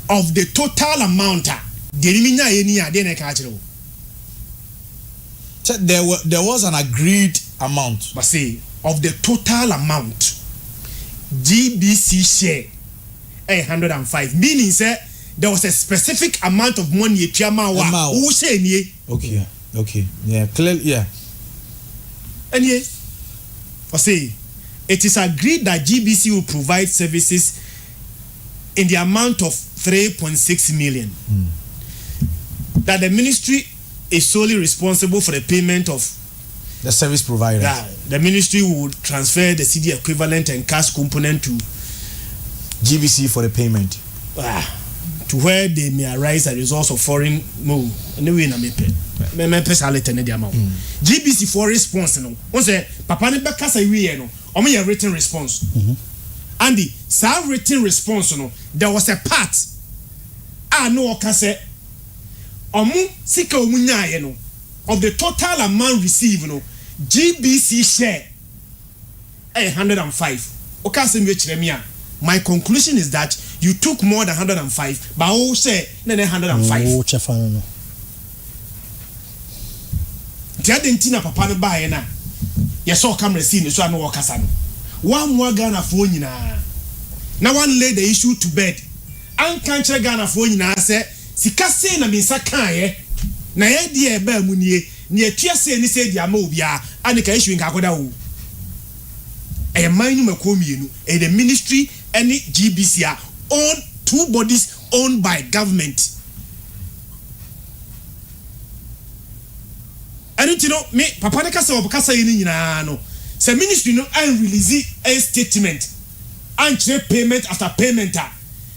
of the total amount there was an agreed amount. But say of the total amount GBC share 105, meaning say there was a specific amount of money who say nie. Okay yeah clearly yeah. And yeah for say it is agreed that GBC will provide services in the amount of 3.6 million. That the ministry is solely responsible for the payment of the service provider. The ministry would transfer the CD equivalent and cash component to GBC for the payment. To where they may arise as a result of foreign move. Anyway, na me salary the amount. GBC for response no. On say papa ne beka say we no. Omo your written response. And the written response no, there was a part no oka say omo sika omunyaye no of the total amount received no GBC share 105. Oka say me kire me a my conclusion is that you took more than 105 but who say na 105. Oh chefa no. Tiadentina papa no bae na yeso camera scene so no okasa no. One more Ghana for nyina. Now one lay the issue to bed. An kanche Ghana for nyina say sika say na minsa kan ye. Na ye die ba mu nie. Ne atua say ni say dia ma obia. Ani ka issue nka koda wo. E man nu makomienu. E the ministry any GBC own two bodies owned by government. And you know me papa ne kasa obakasa ye ni nyina no. The ministry no and release a statement and payment after payment.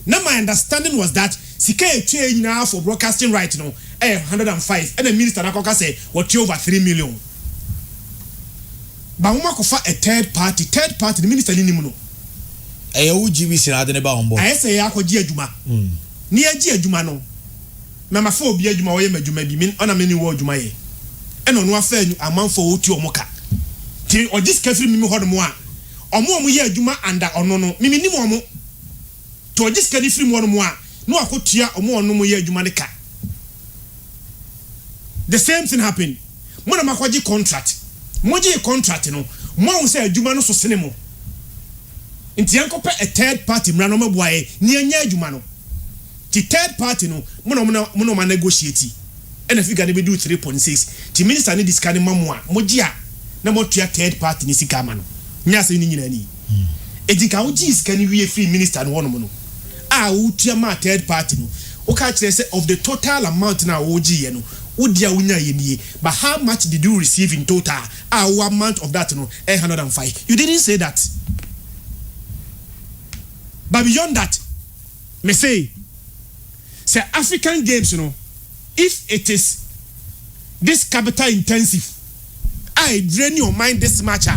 Now my understanding was that sika change now for broadcasting right no 105 and the minister na koka say what over 3 million. But we mako fa a third party the minister ni mu no. GBC na de ne ba hombo. Say akoji adwuma. Ni agi adwuma no. Mama fa obi adwuma wo ye madwuma bi min ona me ni wo adwuma ye. E no no afa amanfo wo tu omoka. Ti o dis kafiri mimi hodo a omo ye adwuma anda ono no mimi ni mo to o dis kafiri mo no a no akotua omo ono mo ye adwuma de ka. The same thing happened. Mo na makwaji contract. Mo je contract no mo say adwuma no so sene mo. Nti yankope a third party mra no mabuaye ni anya adwuma no. Ti third party no mo ma negotiate. And if you gonna be do 3.6 ti minister ni discard mamu a mo je a na mo tua third party ni sika ma no nya se ni nyina ni ejika wo ji sika ni wie free minister no wono no a wo tua ma third party no o ka kire say of the total amount na wo ji ye no wo dia wo nya ye ni but how much did you receive in total what amount of that no 105 you didn't say that. But beyond that me say African games you know if it is this capital intensive I drain your mind this much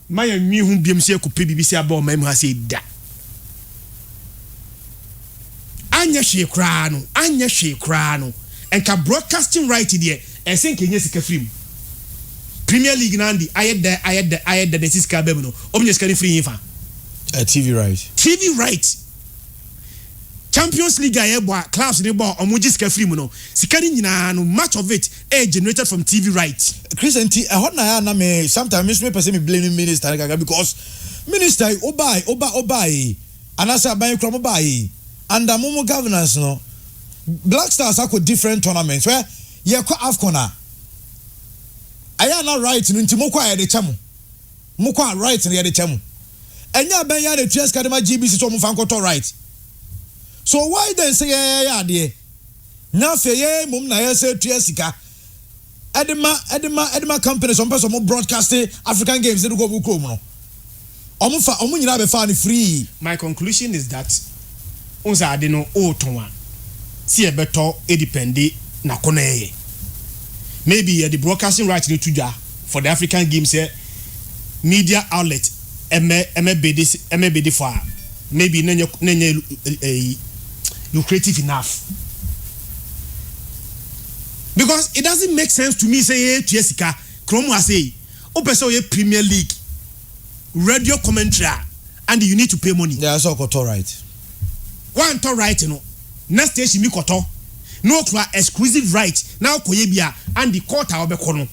my me who BMC could pay BBC about my has said that. Anya she crano, and ka broadcasting right there, and think in yes film. Premier League Nandi, I had the Siska Bebuno, Omnis can free him. TV right. TV right. Champions League class in the ball on Mujiska Frimono. Sikari no much of it generated from TV right. Christian T, I want na me sometimes me person me blaming minister because minister obai and as I buy from obai under Momo governance no Black Stars are different tournaments where ye ko Afcona aya na right nti mokwa ya de chamo mokwa right na ya de chamo enya ben ya de TS Academy GBC so mo fan ko right. So why then say yeah there? Now fe ye mum na ye say sika. Edema company some person mo broadcast African games they go buko no. Omo nyina be fa ni free. My conclusion is that unsa ade no o tonwa. Si e beto e depende na kono ye. Maybe the broadcasting right to tuja for the African games media outlet bedi for maybe nenye lucrative enough because it doesn't make sense to me say Jessica Kromo say opeso ye Premier League radio commentary and you need to pay money. Yeah, so koto right. One to right no next station mi koto no exclusive right now koye bia and the court obekono.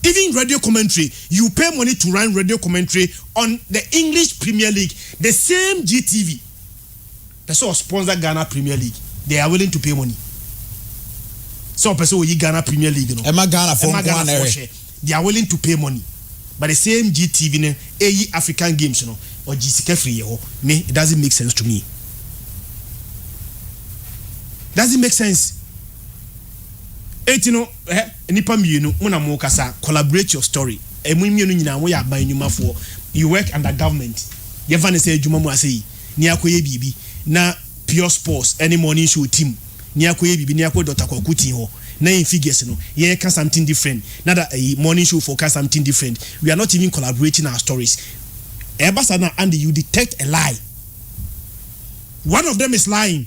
Even radio commentary, you pay money to run radio commentary on the English Premier League, the same GTV. That's all sponsor Ghana Premier League. They are willing to pay money. So person will Ghana Premier League, you know. Ghana for they are willing to pay money. But the same GTV, African games, you know, or GCK free, me, it doesn't make sense to me. Doesn't make sense. You know, nipa mienu una mo kasa collaborate your story. Emu mienu nyina wo ya ban nyuma for you work under government. You fa ne say adwuma mu ase ni akoye bibi na pure sports any morning show team. Ni akoye bibi ni akoye Dr. Kwakuti ho. Na in figures no. Ye can something different. Not that a morning show forecast something different. We are not even collaborating our stories. Ebasana and you detect a lie. One of them is lying.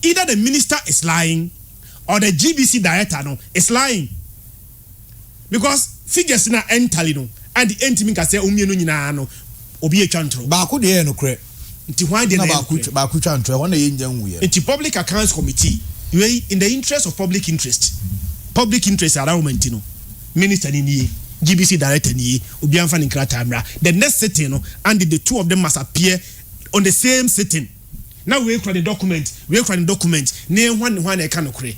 Either the minister is lying or the GBC director no is lying because figures na entirely no and the entity can say umienu nyina no obi e twantro ba ko de no kre nti why dey na ba ko twantro wona ye njan wuye nti public accounts committee we in the interest of public interest around no minister ni GBC director ni obi anfa ni krata amra the next sitting no and the two of them must appear on the same sitting. Now we create the document ne hwan e ka no kre.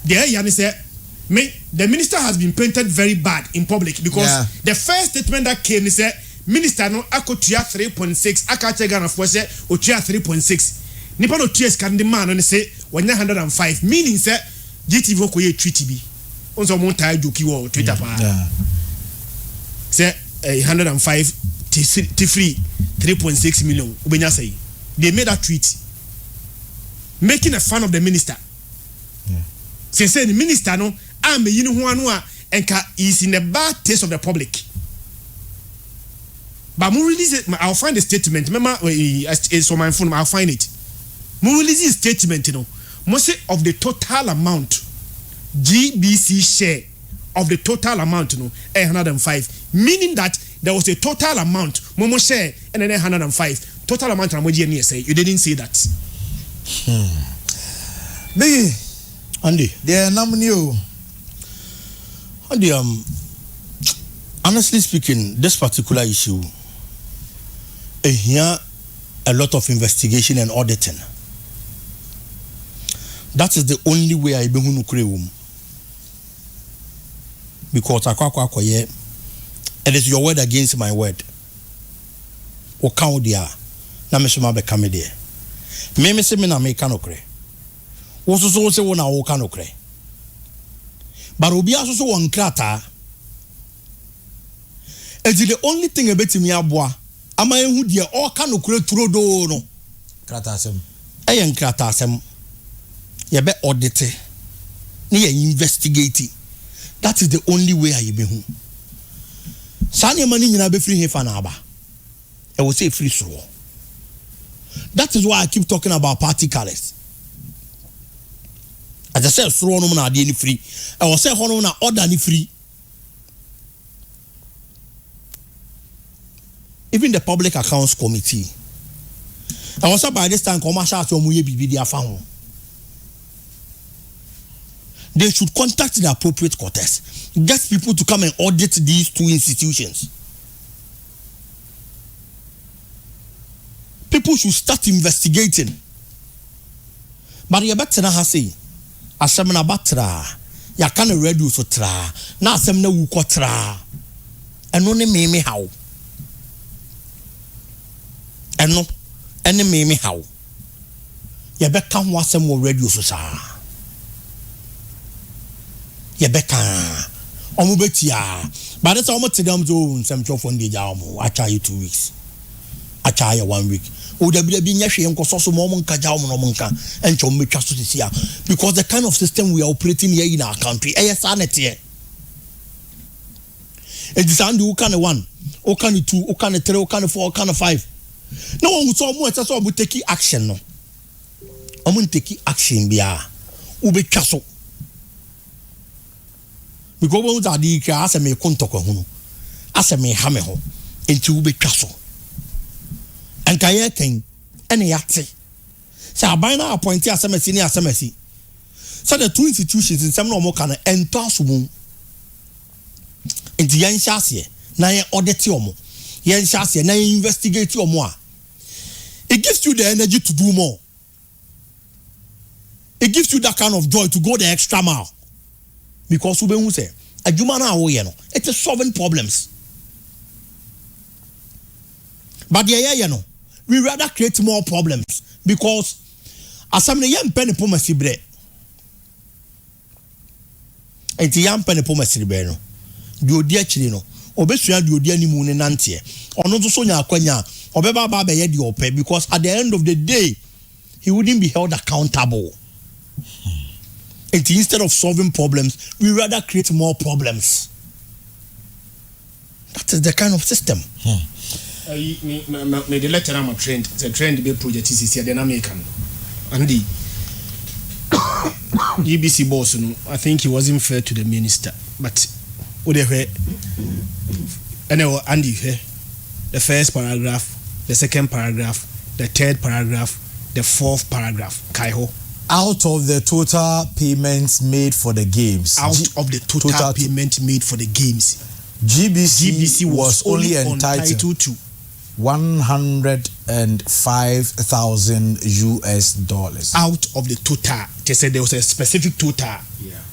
There, Yanni said, the minister has been painted very bad in public because the first statement that came, he said, Minister no akotua 3.6, akache Ghana for say otua 3.6. Nipa no tua scan the man and say 105, meaning say GTV ko ye treaty bi. Onso mo tai joki wo Twitter pa. Say 105 free 3.6 million ubenya say. They made that tweet making a fun of the minister. Say the minister no am yinu ho anu a enka is in the bad taste of the public. But mo release it, I'll find the statement. Remember it's on my phone, I'll find it. Mo release the statement, you know. Mo say of the total amount GBC share of the total amount, you know, 105, meaning that there was a total amount Momo share and then 105 total amount and say you didn't say that. Me Andy, they are new. Andy, honestly speaking, this particular issue, here a lot of investigation and auditing. That is the only way I be hunu because it is your word against my word. O count dia na me soma be come there. Me say me na me kanokre. Wo so say wo na wo kanokre. But obi aso so won krata. It is the only thing about me aboa. Ama ehu dia o kanokre turodo no. Krata asem. Eyen krata asem. Ye be audit. Ni ye investigate. That is the only way I be home. Sanya money nyina be free hefa na aba. I will say free throw. That is why I keep talking about party colors. As I said, throw no na dey ni free. I will say hono na order ni free. Even the Public Accounts Committee. I was by this time commercial to omuye bibi dia fa ho. They should contact the appropriate quarters. Get people to come and audit these two institutions. People should start investigating. But you better not say, asem na batra, ya can radio so tra, na asem na wuko tra. Eno ne me how. Eno, ene me how. Ya be kan ho asem wo radio so sa. Yebeka omo betia but that's almost to them to some job from the job I try you 2 weeks I try you 1 week o da bi nya hwe enko so mo nka jaw mo nka encho metwa so sia because the kind of system we are operating here in our country sanity here and this and you can 1 o can 2 o can 3 o can 4 o can 5 no one so mo so mo take action no o mo take action bia o betwa so because we are the class and me kontoko hunu ase me ha me ho enti wo betwa so anka ye ken ene yate say aban na appoint asemasi ni asemasi so the two institutions in some no mo kan ento asomum enti yan hyase na ye audit omo yan hyase na ye investigate omo a it gives you the energy to do more. It gives you that kind of joy to go the extra mile. Because we be say adwuma na wo ye no it is solving problems, but the no we rather create more problems because asamne yam pen po masibre enti yam pen po masibre no di odi akiri no obesua di odi animu ne nante ono nso so nya akwanya obeba ba be ye di ope because at the end of the day he wouldn't be held accountable. And instead of solving problems, we rather create more problems. That is the kind of system. The letter I'm a trend. The trend be project is here. Then American, and the EBC boss. No, I think he wasn't fair to the minister. But whatever. Anyway, Andy, the first paragraph, the second paragraph, the third paragraph, the fourth paragraph. Kaiho. Out of the total payments made for the games. Out of the total payment made for the games. GBC was only entitled to $105,000 out of the total. They said there was a specific total,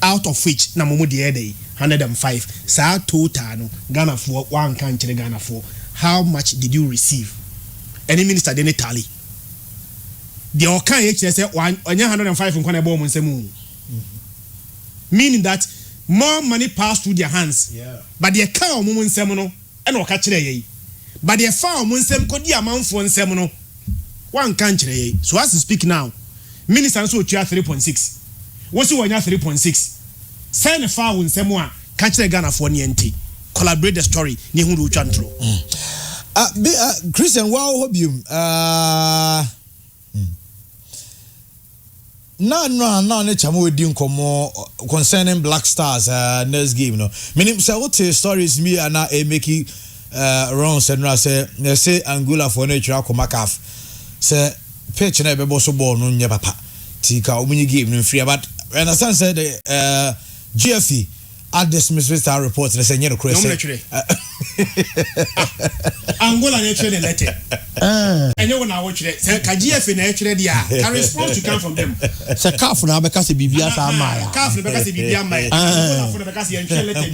out of which na momo the other 105. Sa total no Ghana for one country Ghana for. How much did you receive? Any minister didn't tally. The okan actually say 105 in kwana bomb nsemu. Meaning that more money passed through their hands. But the account omo nsemu no e na oka kire ye. But the fa omo nsem ko di amanfo nsem no one kan kire ye. So as we speak now, minister so otua 3.6. Wo si wonya 3.6. Send the fa wo nsem a ka kire Ghana for ne enti. Collaborate the story ni hu do twantro. Christian wow hobium no ne chamo we din komo concerning Black Stars next game no meaning say what stories me and making rounds and say Angola for nature komakaf say pitch na be so ball no nya papa tika omunyi game no free but understand say the GFE at dismissed our report and say no crazy Angola naturally letter. I know when I watch it. Say KGF naturally dia. Can response to come from them. Say CAF na be kasi bibia sa maya. CAF na be kasi bibia maya. Angola for be kasi naturally letter.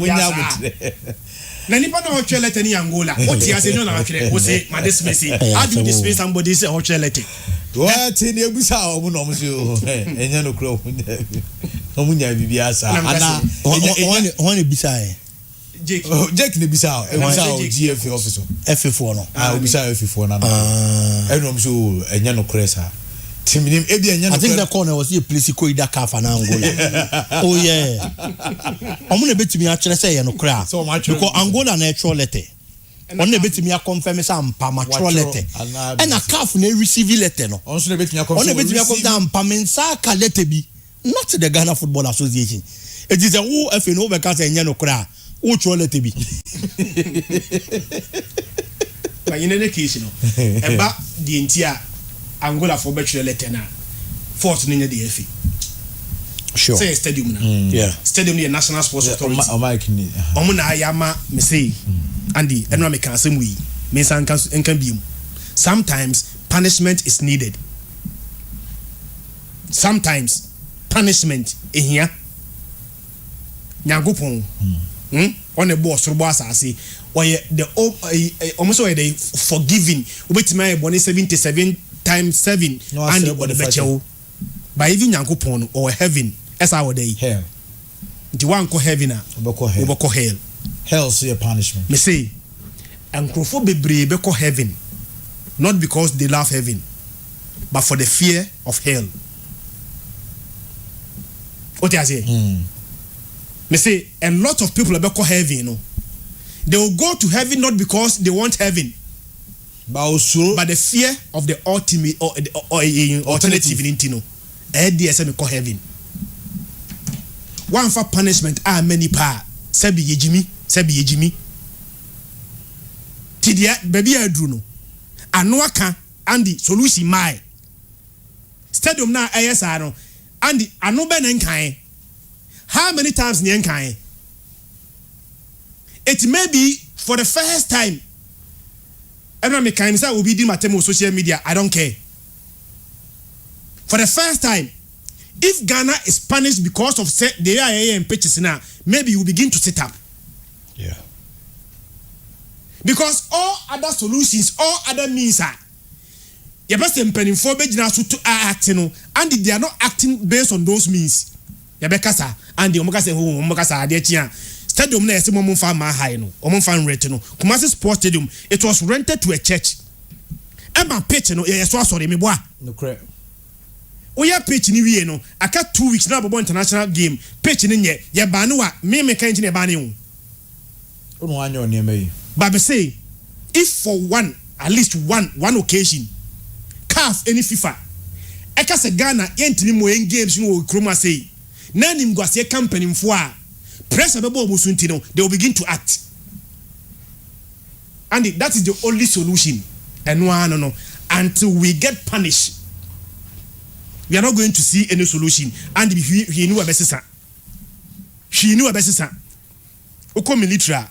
Na nipa na naturally letter ni Angola. What you say no na naturally. We say ma dismiss. How do you dismiss somebody say naturally letter? What in you bisa omo no so enya no kro omunya bibia sa ana one bisa Jake ne bisa GFA officer F4 no bisa F4 na no eno so enya no kresa Timinim ebi enya no. I think the corner was a place ko ida ka fa na Angola. Oh yeah. Omo na betimi a kire say ye no kra. Because Angola na actual letter. On na betimi a confirm say ampa mature letter. And a calf na receive letter no. On so na betimi a confirm. On na betimi a confirm ampa mensa ka letter bi. Not the Ghana Football Association. It is a who if no be ka say enya no kra. Who tro letter bi. But in any case, eba the entire Angola for better letter na force ni the FA. Sure. Say stadium na. Yeah. Stadium the National Sports Authority. Omo na ayama me say Andy eno me kan asem wi. Me san kan bi mu. Sometimes punishment is needed. Sometimes punishment ehia. Nyagopon. On the boss robo asase oye the almost oye the forgiving obetimi aye boni 77 times 7 and the bechewo by even Nyankopon or heaven esa wo dey hell the one ko heaven a obeko hell hell see a punishment me say ankrofo bebre be ko heaven not because they love heaven but for the fear of hell. What I say? Me say a lot of people be call heaven, you know. They will go to heaven not because they want heaven, but also but the fear of the ultimate or alternative in Intino. DSM call heaven. One for punishment are many pa. Sebi yejimi. Tidia baby adruno. Anwaka Andy solution my. Stadium na ASR Andy anobe nenkai. How many times nyenkai? It may be for the first time. Everyone may kind will be doing my term on social media. I don't care. For the first time, if Ghana is punished because of the AIA and pitches now, maybe you begin to sit up. Yeah. Because all other solutions, all other means are. You best impending for Bejina to acting, and they are not acting based on those means. Yabekasa and the omokasa who omokasa adetia stadium na ese momon fa ma high no omon fa rent no Kumasi Sports Stadium it was rented to a church eba pitch no ye so asore me boa no correct oya pitch ni wie no aka 2 weeks na bobo international game pitch ni nye ye ba no a me kan ji ne ba ne hu ono anyo ne mai but be say if for at least one occasion CAF any FIFA eka se Ghana yentini mo en games no kroma say Nanim Gwase company mfua pressure bebo obusunti no they will begin to act and that is the only solution and no until we get punished we are not going to see any solution and he knew abesesa oko military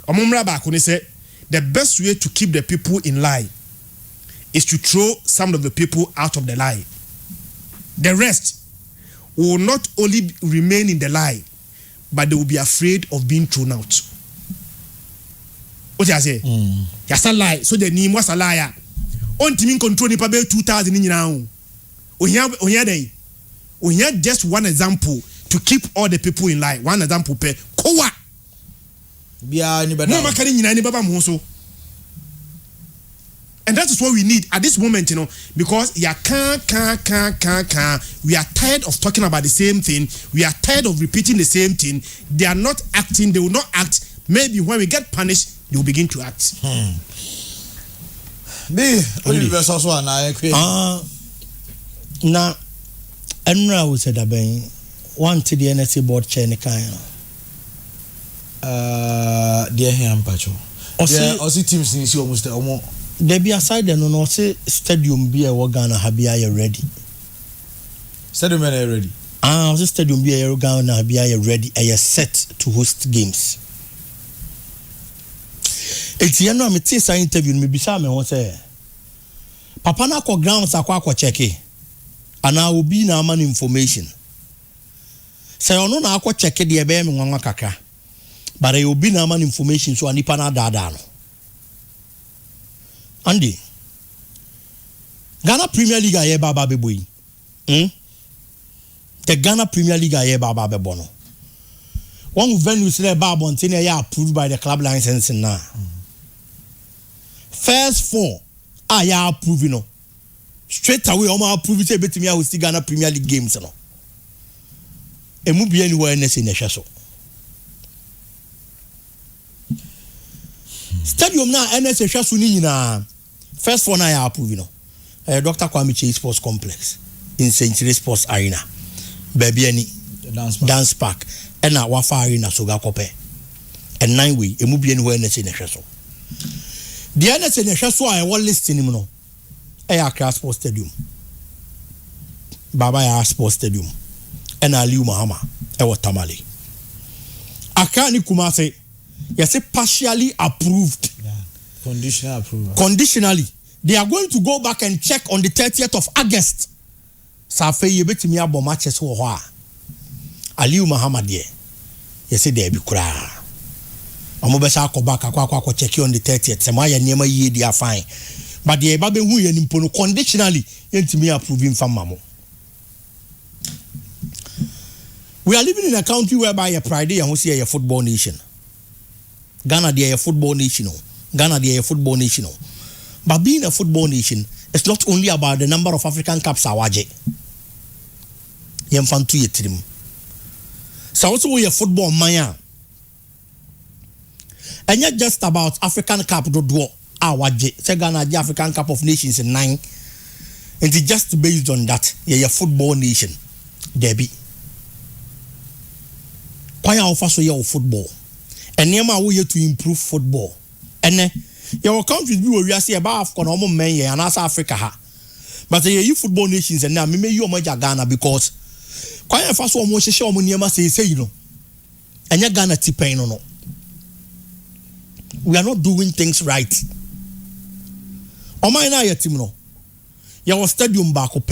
omomra ba ko ne say the best way to keep the people in line is to throw some of the people out of the line. The rest will not only remain in the lie, but they will be afraid of being thrown out. What you say? Yes, a lie. So the name was a liar. On team control the paper 2000 in now. We have just one example to keep all the people in line. One example per kowa. Bia anybody. No makani nyina ni baba mo. And that is what we need at this moment, you know, because we are tired of talking about the same thing. We are tired of repeating the same thing. They are not acting. They will not act. Maybe when we get punished, they will begin to act. Universal one. Now, Enra will say that ben one to the NSC board chair ni kind. Dear him, Pacho. Also, teams in almost almost. There be aside the no say stadium be a Ghana habia ready. Stadium are ready. Also stadium be a Ghana habia ready. A set to host games. It's you know me this interview me bisa me won say papa na ko grounds akwa check e and I will be na man information. Say ono na akwa check de e be me nwanwa kakra. But I will be na man information so anipa na dada no. Andy, Ghana Premier League aye baba be boy. The Ghana Premier League aye baba be bono. One venue say baba until they are approved by the club licensing now. First 4 are approved no. straight away omo approve say betimi a host Ghana Premier League games no emu bia ni wa NSA na hwe so stadium na NSA hwe so ni nyina first one I approve no Dr. Kwame Chase Sports Complex in Century Sports Arena baby any dance park and na wafa arena so ga kope and 9 way emu bia ni wa NSA na hwe so the NSA na hwe so I want listing him no Accra Sports Stadium Baba ya Sports Stadium and Aliu Mahama Tamale Accra ni Kumase yes partially approved conditional approval conditionally they are going to go back and check on the 30th of August Safe ye betimi abo matches wo ho a Aliu Mahama de yes there be kura omo be sa akọ back akọ check on the 30th se ma ya niema yie dia fine but the babe hu ye nimpo no conditionally yentimi approving famamo. We are living in a country whereby a pride and see a football nation. Ghana they are a football nation. Ghana they are a football nation. But being a football nation is not only about the number of African Cups awaje. Yemfantu yetrim. So also we a football maya. And not just about African Cup do awaje. Say Ghana the African Cup of Nations in 9. And it's just based on that. Yeah, a football nation. Debbie. Why offer so your football? And nema we to improve football. And your countries be we see about Afcon or men and as Africa ha. But you football nations and now me you major Ghana because why offer so much show mo nema say you know. And ya Ghana tipen no. We are not doing things right. Oma na ya team no. Your stadium back up.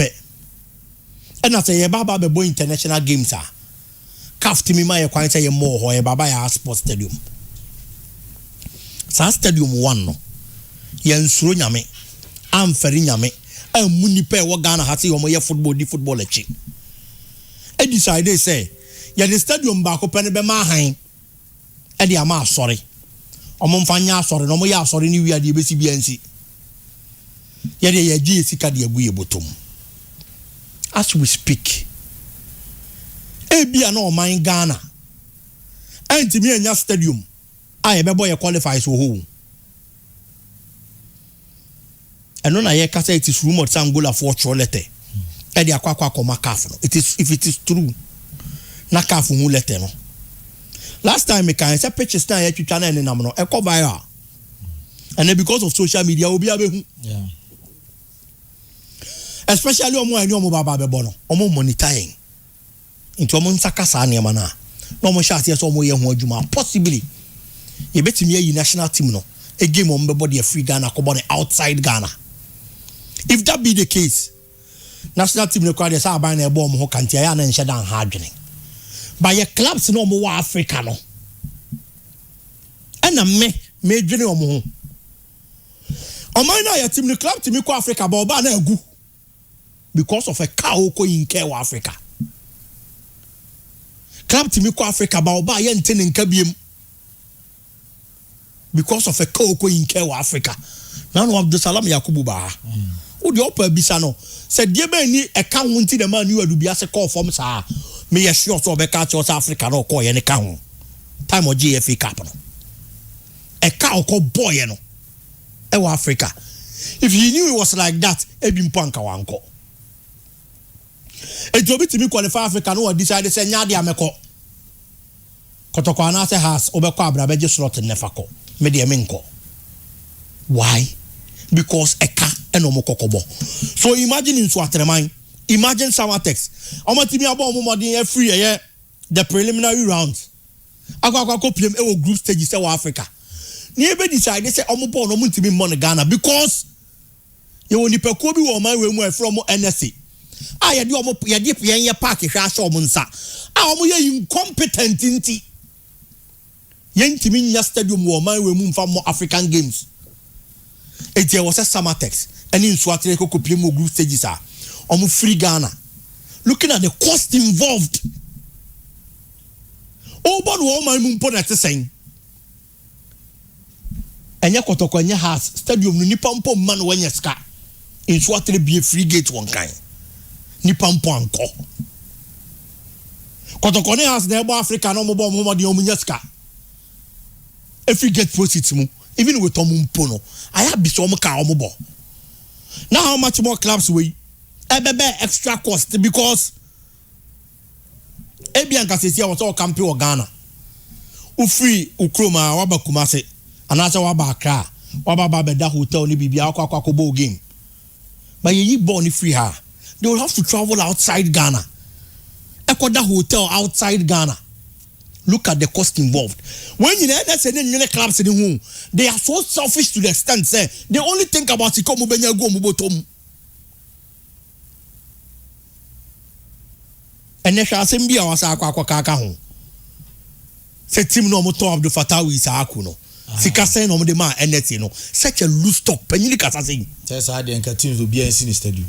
And I say ye baba be boy international games ah. Kafti mi ma ye kwan say ye more ho ye baba ya sports stadium. Sa stadium 1 no. Ye nsuro nyame. Amferi nyame. Amu nipa e wo Ghana ha say yo mo ye football di football echi. E decide say ye the stadium back up ne be ma han. E di ama asori. Omo mfanya asori no mo ye asori ni wi ade e besi biansi. Ye de ye gi sika de agu ye botom. As we speak, Ebia no man Ghana. Enti mi enya stadium. Aye bebo ye qualify so ho. Eno na ye kasa it is rumored say Angola for letter. E de akwa koma CAF no. It is if it is true. Na CAF hu letter no. Last time me kan say pitches na ye twitwa na enenam no. E ko viral. And then because of social media obi abehu. Yeah. Especially omo ani omo baba bebo no. Omo monitoring. Into omo nsaka sa na na omo sha ase so omo ye ho adwuma possibly ye betimi yi national team no a game omo bebo de free Ghana ko bo outside Ghana. If that be the case, national team no kwade sa aban na ebo omo ho kantia ya na nhye dan ha adwene. But ye clubs no omo wa Africa no. Ena me dwene omo ho. Omo na ya team no club team ko Africa ba oba na agu because of a cow ko in care wa Africa. Club to me ko Africa ba oba ye ntene nka biem because of a cow in care wa Africa. Now no Abdul Salam Yakubu ba. Wo de opa bisa no. Se de be ni e ka ho nti de man you adu bia se call form sa. Me ye sure so be ka South Africa no call ye ne ka ho. Time of GFA Cup no. E ka ko boy no. E wa Africa. If you knew it was like that, e bi mpanka wanko. E jobi timi qualify Africa no decide say nya de ameko. Kotoko na say has obekọ abra beje slot nefa ko. Me de menko. Why? Because eka eno mo kokobo. So imagine in Swatreman, imagine Samatex. Omo timi abo omo modin e free ye the preliminary rounds. Akwa piem e wo group stage say wa Africa. Ni e be decide say omo ball no mo timi mo Ghana because ye woni peko bi wo man we mu e from NSA. Ye de omo ye de yen ye park hwa so omo nsa. Omo ye incompetent nti. Yentimi nya stadium wo man we mu mfa mo African games. It was a Samatex and in Swatire ko piem group stages are omo free Ghana. Looking at the cost involved. But wo man mu mpo na te sen. Enya kotoko enya has stadium no nipa mpo man wanya ska. in swatele be a free gate one kind nipa mpo anko kotokone has na ebo Africa no mo bo mo de omunyaska if you get proceeds mu even with omumpo no I have be so mo ka omubo now how much more clubs we ebebe extra cost because ebianka sesia was all campaign or Ghana ufree ukroma waba Kumase anasa waba Accra waba beda hotel ni bibia akwa bo game but you born free her they will have to travel outside Ghana ekoda hotel outside Ghana look at the cost involved when you know that's any clubs in the home they are so selfish to the extent say they only think about ikomu benya go mubotom ene hwa asem bia wasa akwa kaka ho se team no mo top the fatawi sa akuno sika sen no mo de ma NT no such a loose stock panyini kasa say say de nka teams obi an si ni stadium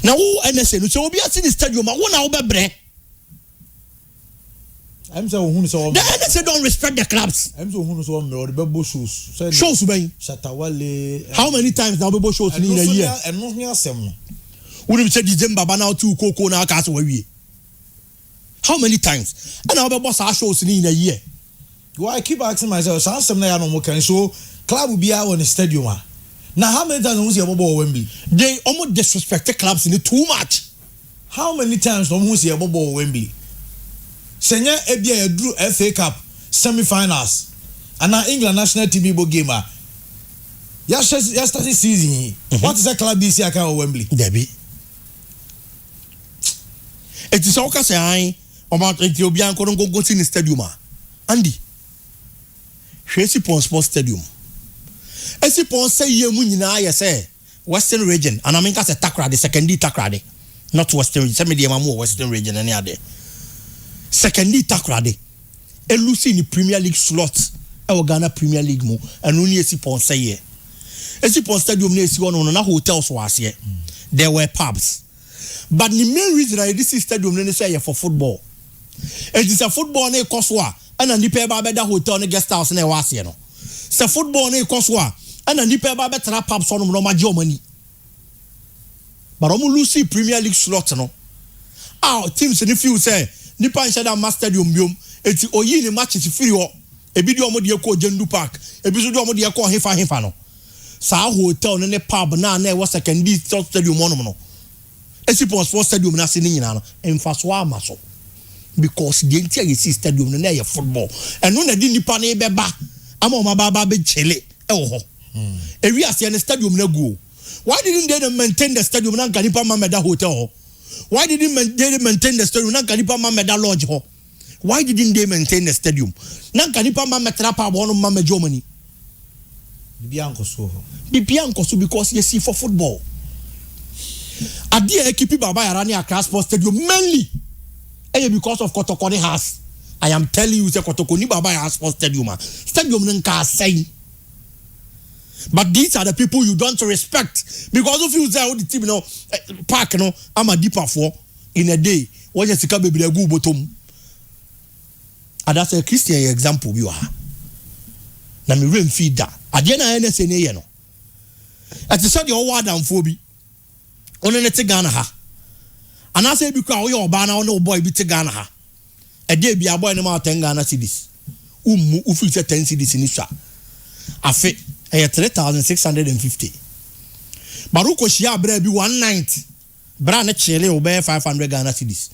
na wo NSA no so obi an si ni stadium ma wo na wo bebre I'm so who so the NSA don't respect the clubs I'm so who so me or the bebo shows shows ben Shatawale how many times now bebo shows in a year and no near sem no we say December na two koko na aka so we how many times and our boss are shows in a year well I keep asking myself some na ya no mo kan so club will be out on the stadium now how many times we see Bobo Wembley they almost disrespect the clubs in it too much how many times we see Bobo Wembley senya ebia edru FA Cup semi-finals and now England national team bo game yesterday season what is a club this year can Wembley Debbie it is all say about Ethiopian ko go to the stadium Andy Hwesi Pon Sports Stadium Esipon say ye mu nyina ye say Western region and I mean say Takrade secondary Takrade not Western region say me dey mamu Western region any ade secondary Takrade elusi ni Premier League slot e Ghana Premier League mu anu ni Esipon say ye Esipon Stadium na esi ono na hotels was here there were pubs but the main reason I this stadium na say for football it is a football na ekoswa and nipa ba beda hotel na guest house na was here no se football na ekoswa and nipa ba betra pubs on no maji omani but omu lucy Premier League slot no teams ni feel say nipa nshada master stadium biom eti oyi ni matches free ho ebi di omo de ko Jendu Park ebi so di omo de ko hefa no sa hotel ne pub na e was secondary stadium no Esipon Sports Stadium na se ni nyina no emfaso amaso because the entire stadium na e football eno na di nipa na e beba ama o mababa be chele e wo ho ewi ase ne stadium na guo why didn't they maintain the stadium na kanipa mameda hotel ho why didn't they maintain the stadium na kanipa mameda lodge ho why didn't they maintain the stadium na kanipa mametra pa bo no mama Germany bianco so because you see for football Adia ekipi baba yara ni Accra Sports Stadium mainly because of Kotokoni has I am telling you say Kotokoni baba yara Sports Stadium nka say but these are the people you don't respect because if you say the team no park no am a deeper for in a day what just ka bebre gu bottom and that's a Christian example you are na me rain feed that adia na NSA ne ye no at the said your word and phobia ono ne te Ghana ha anase bi kwa wo ye oba na wo boy bi te Ghana ha e dey bi aboy ne ma 10 Ghana cedis u fi 10 cedis ni sha afi e 3650 baruko shia bra bi 190 bra na chele o be 500 Ghana cedis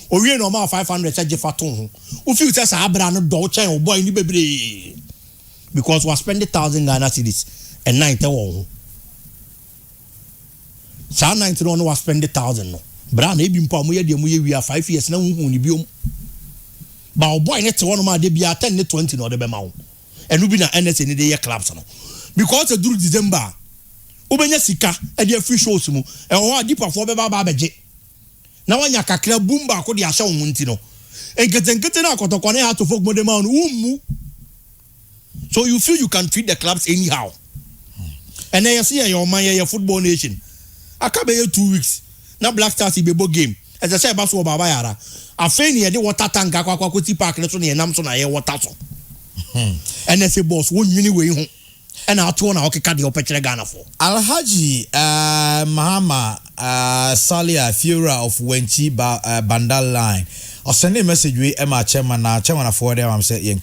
o wie no ma 500 charge faton ho u fi sa bra no do chen o boy ni bebre because we spend 1000 Ghana cedis and 90 wo Sa 90 no was spend 1,000 no. Bra na ebi mpa mo ye de mo ye wi 5 years na hu ni biom. Ba o boy net one ma de bia 10 ne 20 no de be ma wo. Enu bi na NSA ni de ye clubs no. Because through December obenya sika e de free shows mu. E ho adipa fo be ba beje. Na wanya kakra bumba ko de ahya wo nti no. Enkete na akotokone ha to folk mo de ma no mu. So you feel you can treat the clubs anyhow. And then you see your man your football nation. Akabe 2 weeks na Black Stars ibebo game as I say ba so baba yara afeni ye de water tank akwa ti park le so na nam so na ye water so NSA boss won nwini we ho ɛna ato na okeka de opetire Ghana for Alhaji Mahama Salia Fiora of Wenchi Bandal line. I'll send a message with Emma Chairman for them. I'm saying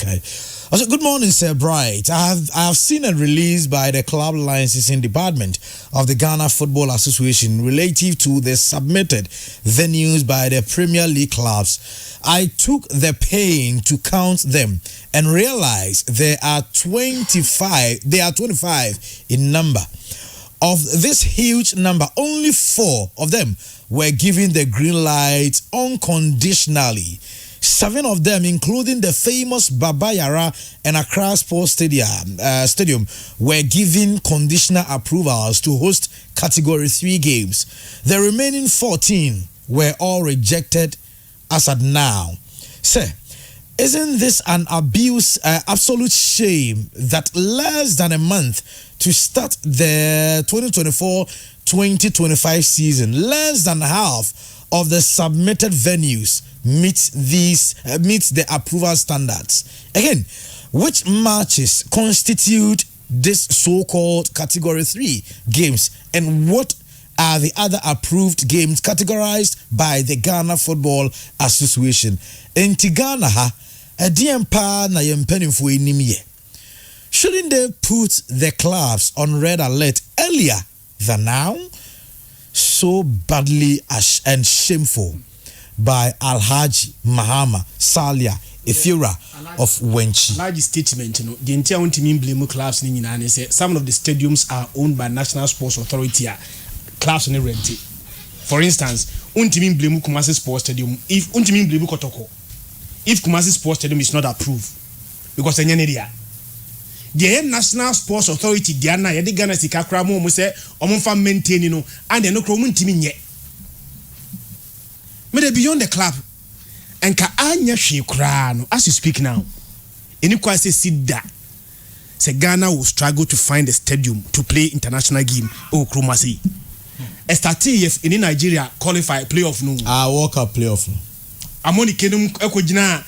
I said, good morning, Sir Bright. I have seen a release by the club licensing department of the Ghana Football Association relative to the submitted venues by the Premier League clubs. I took the pain to count them and realized there are 25 in number. Of this huge number, only 4 of them were given the green light unconditionally. 7 of them, including the famous Baba Yara and Accra Sports Stadium, were given conditional approvals to host Category 3 games. The remaining 14 were all rejected as at now. Sir, isn't this an absolute shame that less than a month to start the 2024-2025 season, less than half of the submitted venues meets the approval standards? Again, which matches constitute this so-called Category 3 games, and what are the other approved games categorized by the Ghana Football Association? In Ghana, na yempenimfo enimye. Shouldn't they put the clubs on red alert earlier than now? So badly and shameful by Alhaji Mahama Salia Efira of Wenchi. Large statement, the entire team blame clubs in United States. Some of the stadiums are owned by National Sports Authority. Clubs on rent. For instance, team blame Kumasi Sports Stadium. If team blame Kotoko, if Kumasi Sports Stadium is not approved, because the National Sports Authority, Diana, Yadi Ghana Sikakra mo say, Omonfa maintain no, and they no kromun team yet. But beyond the club, and ka anya shikra no, as you speak now, any kwase sidda, say Ghana will struggle to find a stadium to play international game. Oh, Kromasi. STT in Nigeria qualify playoff no. World Cup playoff. Amoni kenum ekojina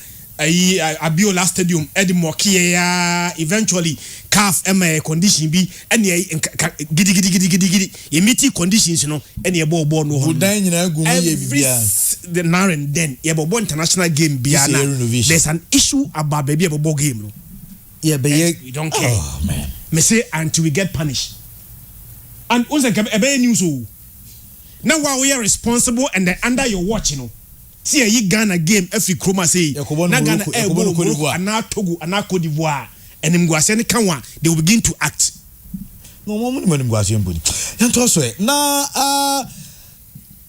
Abiola Stadium Eddie Mokia eventually calf condition be any gidi emiti conditions no any ball no the now and then international game biana there's an issue about baby ball game no we don't care. Oh man, me say until we get punished and also a news now while we are responsible and under your watch see a Ghana game every chroma say na Ghana ana Togo ana Cote d'Ivoire and Mguase ne kanwa they will begin to act no Mguase mbodi yanto so na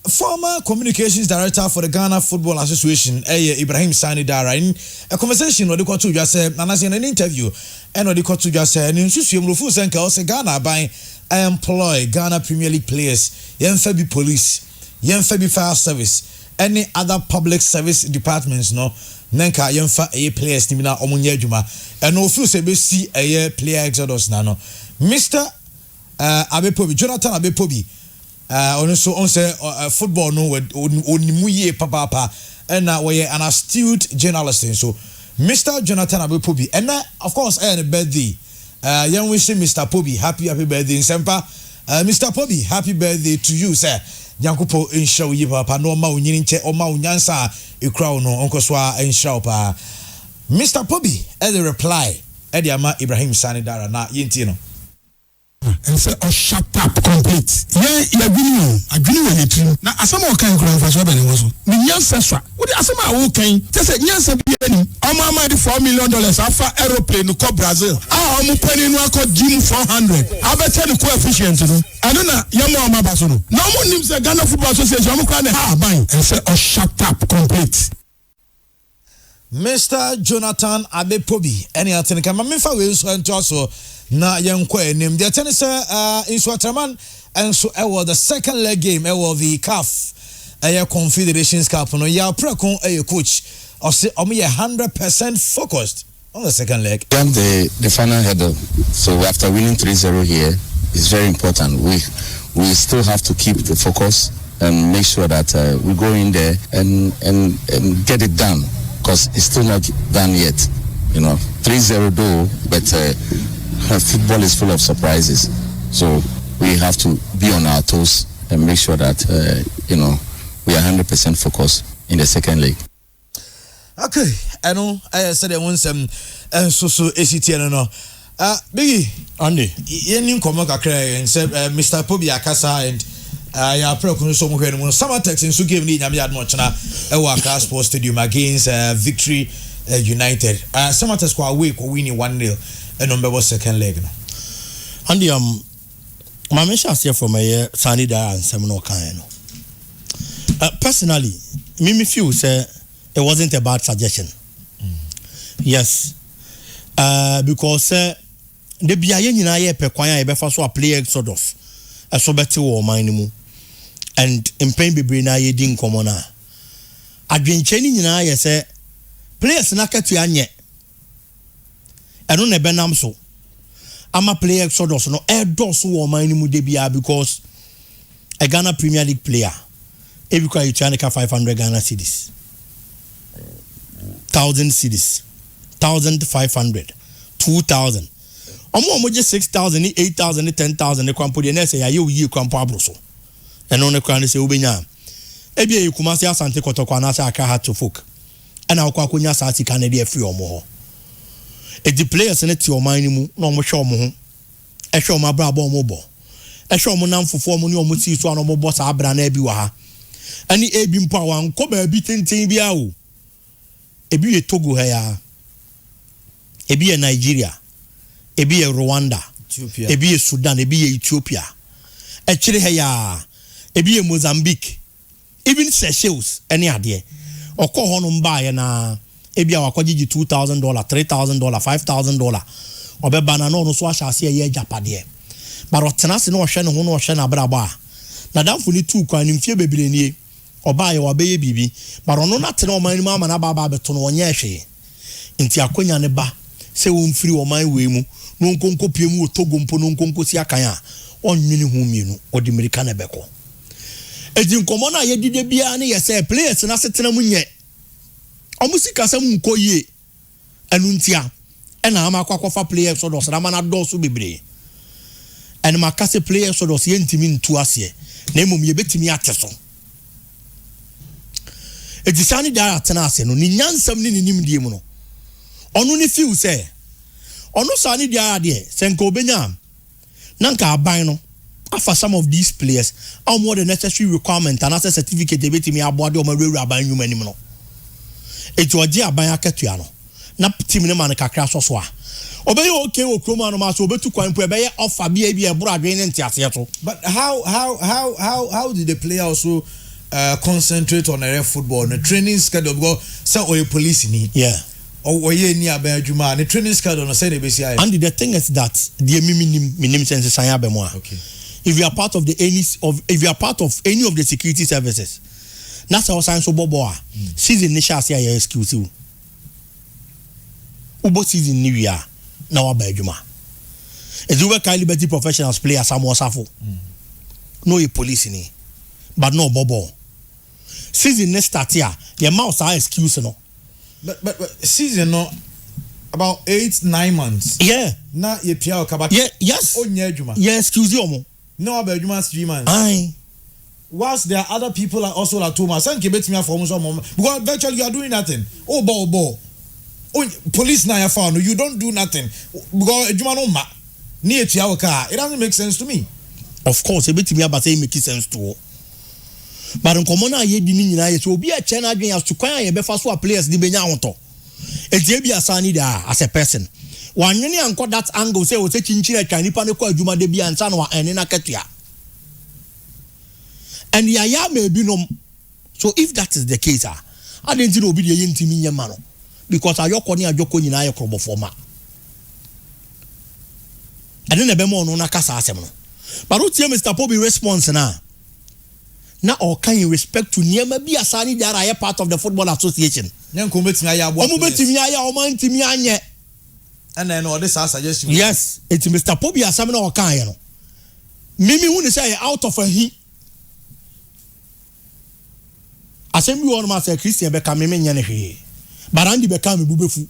former communications director for the Ghana Football Association Ibrahim Sani Dara in a conversation with the court to just say in an interview and the court to just say in Susu Senka say Ghana by employ Ghana Premier League players yemfa police yemfa fire service any other public service departments no nenka yemfa players ni na omunye adwuma and no feel say be see player exodus na no Mr. Abepobi Jonathan Abepobi on say football no onimuye papa and we an astute journalist so Mr. Jonathan Abepobi and of course a birthday young wishing Mr. Pobi happy birthday in Sempa Mr. Pobi happy birthday to you sir. Yankupo inshaw yi papa no ma unyini nche o ma unyansa ekra no onkoswa inshaw pa Mr. Pobi the reply ama Ibrahim Sani Dara na yenti no and say shut up complete ya adwini we yetrim na asama o kan kura faso be ne wo so me nyansa swa wo de asama wo kan te se nyansa bi ani o ma ma de $4 million afa aeroplane ko Brazil o mu pani no akọ gym 400 abete ne coefficient no ano na yamo ma baso no na mo nim se Ghana Football Association mo kra ne ha ban and say shut up complete. Mr. Jonathan Abepobi any atenka ma mefa we so ento so na yenkwa enim the tennis in Swatraman and so the second leg game the CAF Confederations Cup no ya prekon coach or say 100% focused on the second leg. The final hurdle, so after winning 3-0 here, it's very important. We still have to keep the focus and make sure that we go in there and get it done, because it's still not done yet. 3-0 though, but football is full of surprises. So we have to be on our toes and make sure that, we are 100% focused in the second leg. Okay, I know. I said I want some so ACTN no. Biggie, Andy. Yen come kakra and said Mr. Pobi Akasa and ya pro kunu so mo hwe no summer text in so game ni nyame ad no chena e wa Accra Sports Stadium against Victory United. Summer text kwa away ko winning 1-0 and number second leg no. Andy my mention here from a Sunny Dara and Seminole Kan no. Personally, me feel say it wasn't a bad suggestion. Yes. Because the biaye nyina ye pe kwan ye be fa so a play exodus. So beti wo man mu. And impen bebre na ye di nkomo na. Adwenche ni nyina ye say players na katu anye. Eno ne benam so. Ama play exodus no e do so wo man mu de bia because a Ghana Premier League player every kwa you trying to 500 Ghana cedis. 1,000 cedis. 1,500. 2,000. Omo just 6,000, 8,000, 10,000 e kwampo de na say ya ye kwampo abroso. Eno ne kwa ne say obenya. Ebi e kumase asante kotokwa na say aka hat to folk. Ana akwa konya sa sika na de free omo ho. E di players ne ti oman ni mu na omo hwe omo ho. E hwe omo abra ba omo bo. E hwe omo nam fofo omo ni omo ti so na omo bo sa abra na bi wa ha. Ani ebi mpo awan ko ba bi tenten bia o. Ebi ye Togo ha ya. Ebi ye Nigeria. Ebi ye Rwanda. Ethiopia. Ebi ye Sudan, ebi ye Ethiopia. Echire ha ya. Ebi ye Mozambique. Even Seychelles any ade. Okọ ho no mba ye na ebi awakọgigi $2,000, $3,000, $5,000. Obeba na no so ahase ye japade. But otenase no hwe ne ho no hwe na braba. Na damfo ni tu kwan ni mfie bebire nie. Oba ye wabeye bibi. But ono na tene oman ni ama na baba beto no onye hwe. Nti akonya ne ba se wo mfiri oman we mu no nkonko pie mu Togo mpo no nkonko si akan a onwini hu mienu odi America na beko. Edi nkomo na ye dide bia ne ye say players na setena mu nye. Omusika sam nko ye anu ntia ena ama akwafa players so do na mana do so bebre. En makase players so do ye ntimi ntu ase na emom ye betimi ateso. Edi sani dara atena ase no ni nyansam ni nimdie mu no. Onu ni feel say onu sani dia ade senko obenya nanka aban no afa some of these players are more the necessary requirement and access certificate they betimi aboade o mawura aban nyuma nim no etu oje aban akatua no na team ne man kakra so a obey okay o kroma no ma so obetu kwan po ebeye offer bia e bro adwen ne ntiase to. But how did the player also concentrate on a football the training schedule because say or police ni or ye ni abajuma the training schedule no say the besi ai. And the thing is that the minim sense sanya be mo. Okay. If you are part of any of the security services, that's how science bobo a season initial say your excuse you. Ubo season new year na wa ba adwuma. Edu we kind liberty professionals players am wasafo. No a police ni but no bobo. Season next start here, your mouse are excuse no. But season no about 8-9 months. Yeah. Na ye pia okaba. Yeah, yes. Onye adwuma. Yeah, excuse you mo. No about adwuma 3 months. Aye. Whilst there are other people are also at home. San ke betimi for so mom because virtually you are doing nothing. Oh police na ya found you don't do nothing because adwuma no ma. Ni etia oka. It doesn't make sense to me. Of course, e betimi aba say make sense to. But nkomo na ye di ni nyina ye so obi a che na adwen ya so kwan ye be fa so a players di benya honto. Etie bia sani da as a person. Wanwene anko that angle say o se chinchire twa nipa ne kwa adwuma de bia nsa no ene na katua. And ya maybe no. So if that is the case I didn't know obi de ye ntimi nyema no because ayoko ni ajoko nyina ye krobo forma. Ade na be mo no na kasa asem no. But what Mr. Pobi response na or can you respect to niema bi asani dara ye part of the football association. Nyanko betimi aya abo. Omo betimi aya omo ntimi anye. And then all this suggestion. Yes, it's Mr. Pobi asam na o kan ye no. Mimi hu ne say out of a he. Asem bi won ma say Christian be ka mimi nya ne hwe. Barandi be ka me bubefu.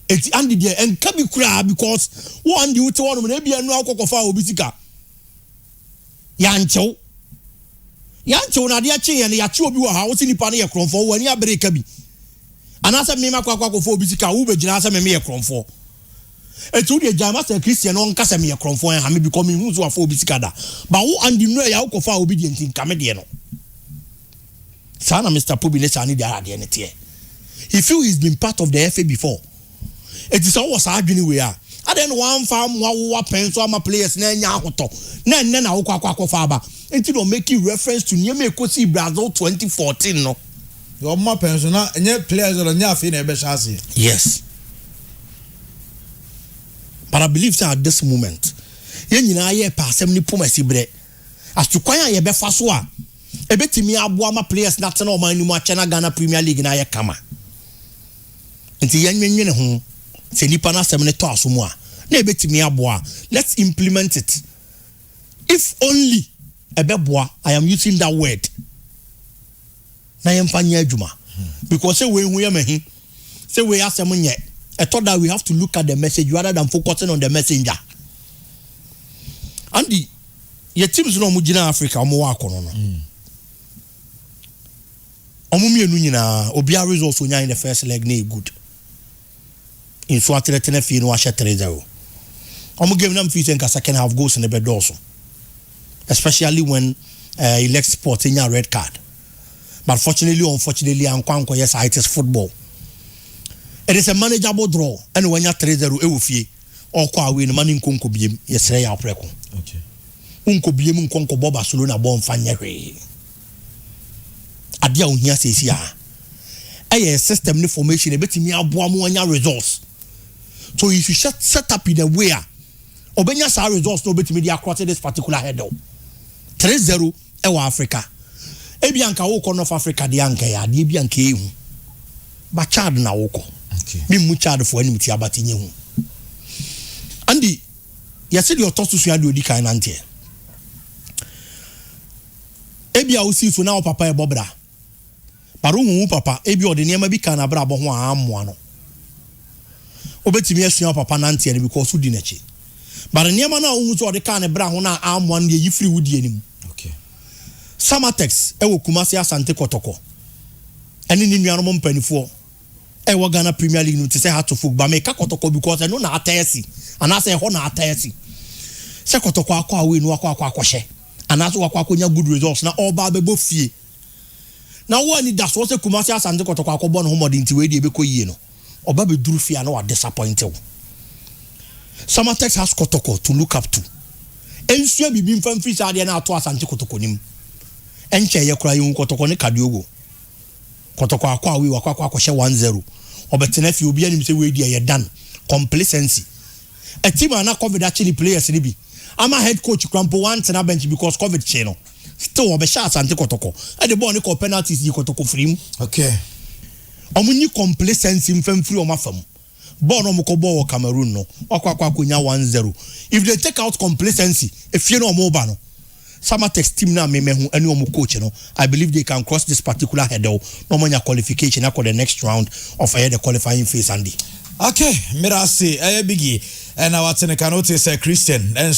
Eti andi de enka bi kura because one di wote one na bia no akokofa obi sika yanchew na de ache ye ne ya che obi wo ha wo si nipa ne ye kronfo wani abreka bi anasa me makwa akokofa obi sika wo be gina asa me ye kronfo etu de jama se Christian on kasa me ye kronfo ha me because me hu so afo obi sika da ba wo andi no ya akokofa obi de ntin kame de no sana Mr. Pobi ne sani de ade ne tie he feel he's been part of the FA before. It is always arguing we are. I then one farm wa penso ama players na nya ahoto. Na akwa fa until make reference to Niame Kosi Brazil 2014 no. Your ma penso na nya players or nya afi na ebe chance. Yes. But I believe that at this moment, yen nyina ye pa asem ni pomasi bre. As to kwan ye be fa so a ebetimi abo ama players na tena o man ni mu ache na Ghana Premier League na ye kama. Nti yen nwenwene ho se nipa na asem ne to asomu a na ebetimi aboa. Let's implement it. If only ebeboa, I am using that word. Na yemfa nya adwuma. Because say we hu ye mahi. Say we asem nye. I thought that we have to look at the message rather than focusing on the messenger. And the teams no mujina Africa omo wa kono no. Omo mienu nyina obia results onya in the first leg na good. In so atletene fi no ahye 3-0. Omo game na mfi say second half goals in the bed also. Especially when he left sport in a red card. But unfortunately, Ankwanko, yes, it is football. It is a manageable draw. And when you 3-0, it will fee. Or kwa win, man in Konko Bim, yes, Ray Apreko. Okay. Unko Bim, Konko Boba Soluna, Bon Fanyere. Adia Unia says, yeah. A system new formation, a bit in your Boamuania results. So if you set up in a way, Obenya sa results no bit media across this particular header. 3-0 ewa Africa. Ebianka woko North Africa de anka ya de bianka ehu. Ba Chad na woko. Okay. Bi mu Chad fo anim ti abatinye hu. Andi yesi de otosu so ya de odi kan nante. Ebia osi so na papa e bobra. Paru hu papa ebi ode niam bi kan abra bo ho amoa no. Obetimi asua papa nante ne because udi nachi. But niema na ohun so de kan ne bra ho na amwa ne yifiri wudi anim. Okay. Samatex e wo Kumasi Asante Kotoko. Eni ni nuanom mpanifo e wo Ghana Premier League no te say hat to football make Kotoko because no na atayesi. Ana say ho na atayesi. Se Kotoko akwa we no akwa ana so akwa nya good results na all ba bebo fie. Na wo ani da so se Kumasi Asante Kotoko akobọ no homodi nti we de be koyie no. Oba be duru fie na wa disappointed. Samatex has Kotoko to look up to. Ensua bibi mfam free side na ato Asante Kotoko nim. Enche ye kura yin Kotoko ne kadiogo. Kotoko akwa we wakwa akwa 1-0. Obetena fi obi anim se we dia ye dan. Complacency. A team na COVID actually players ni bi. Ama head coach Krampo want na bench because COVID cheno. Still obesha Asante Kotoko. E the ball ni ko penalties di Kotoko free. Okay. Omunyi complacency mfam free o mafam. Born on Mokobo Cameroon no. Wakwa 1-0. If they take out complacency, if you know mobile no. Samatex team na memehu any omu coach no. I believe they can cross this particular hurdle. No more qualification for the next round of the qualifying phase Andy. Okay, mirasi biggie and our Tenekanote say Christian and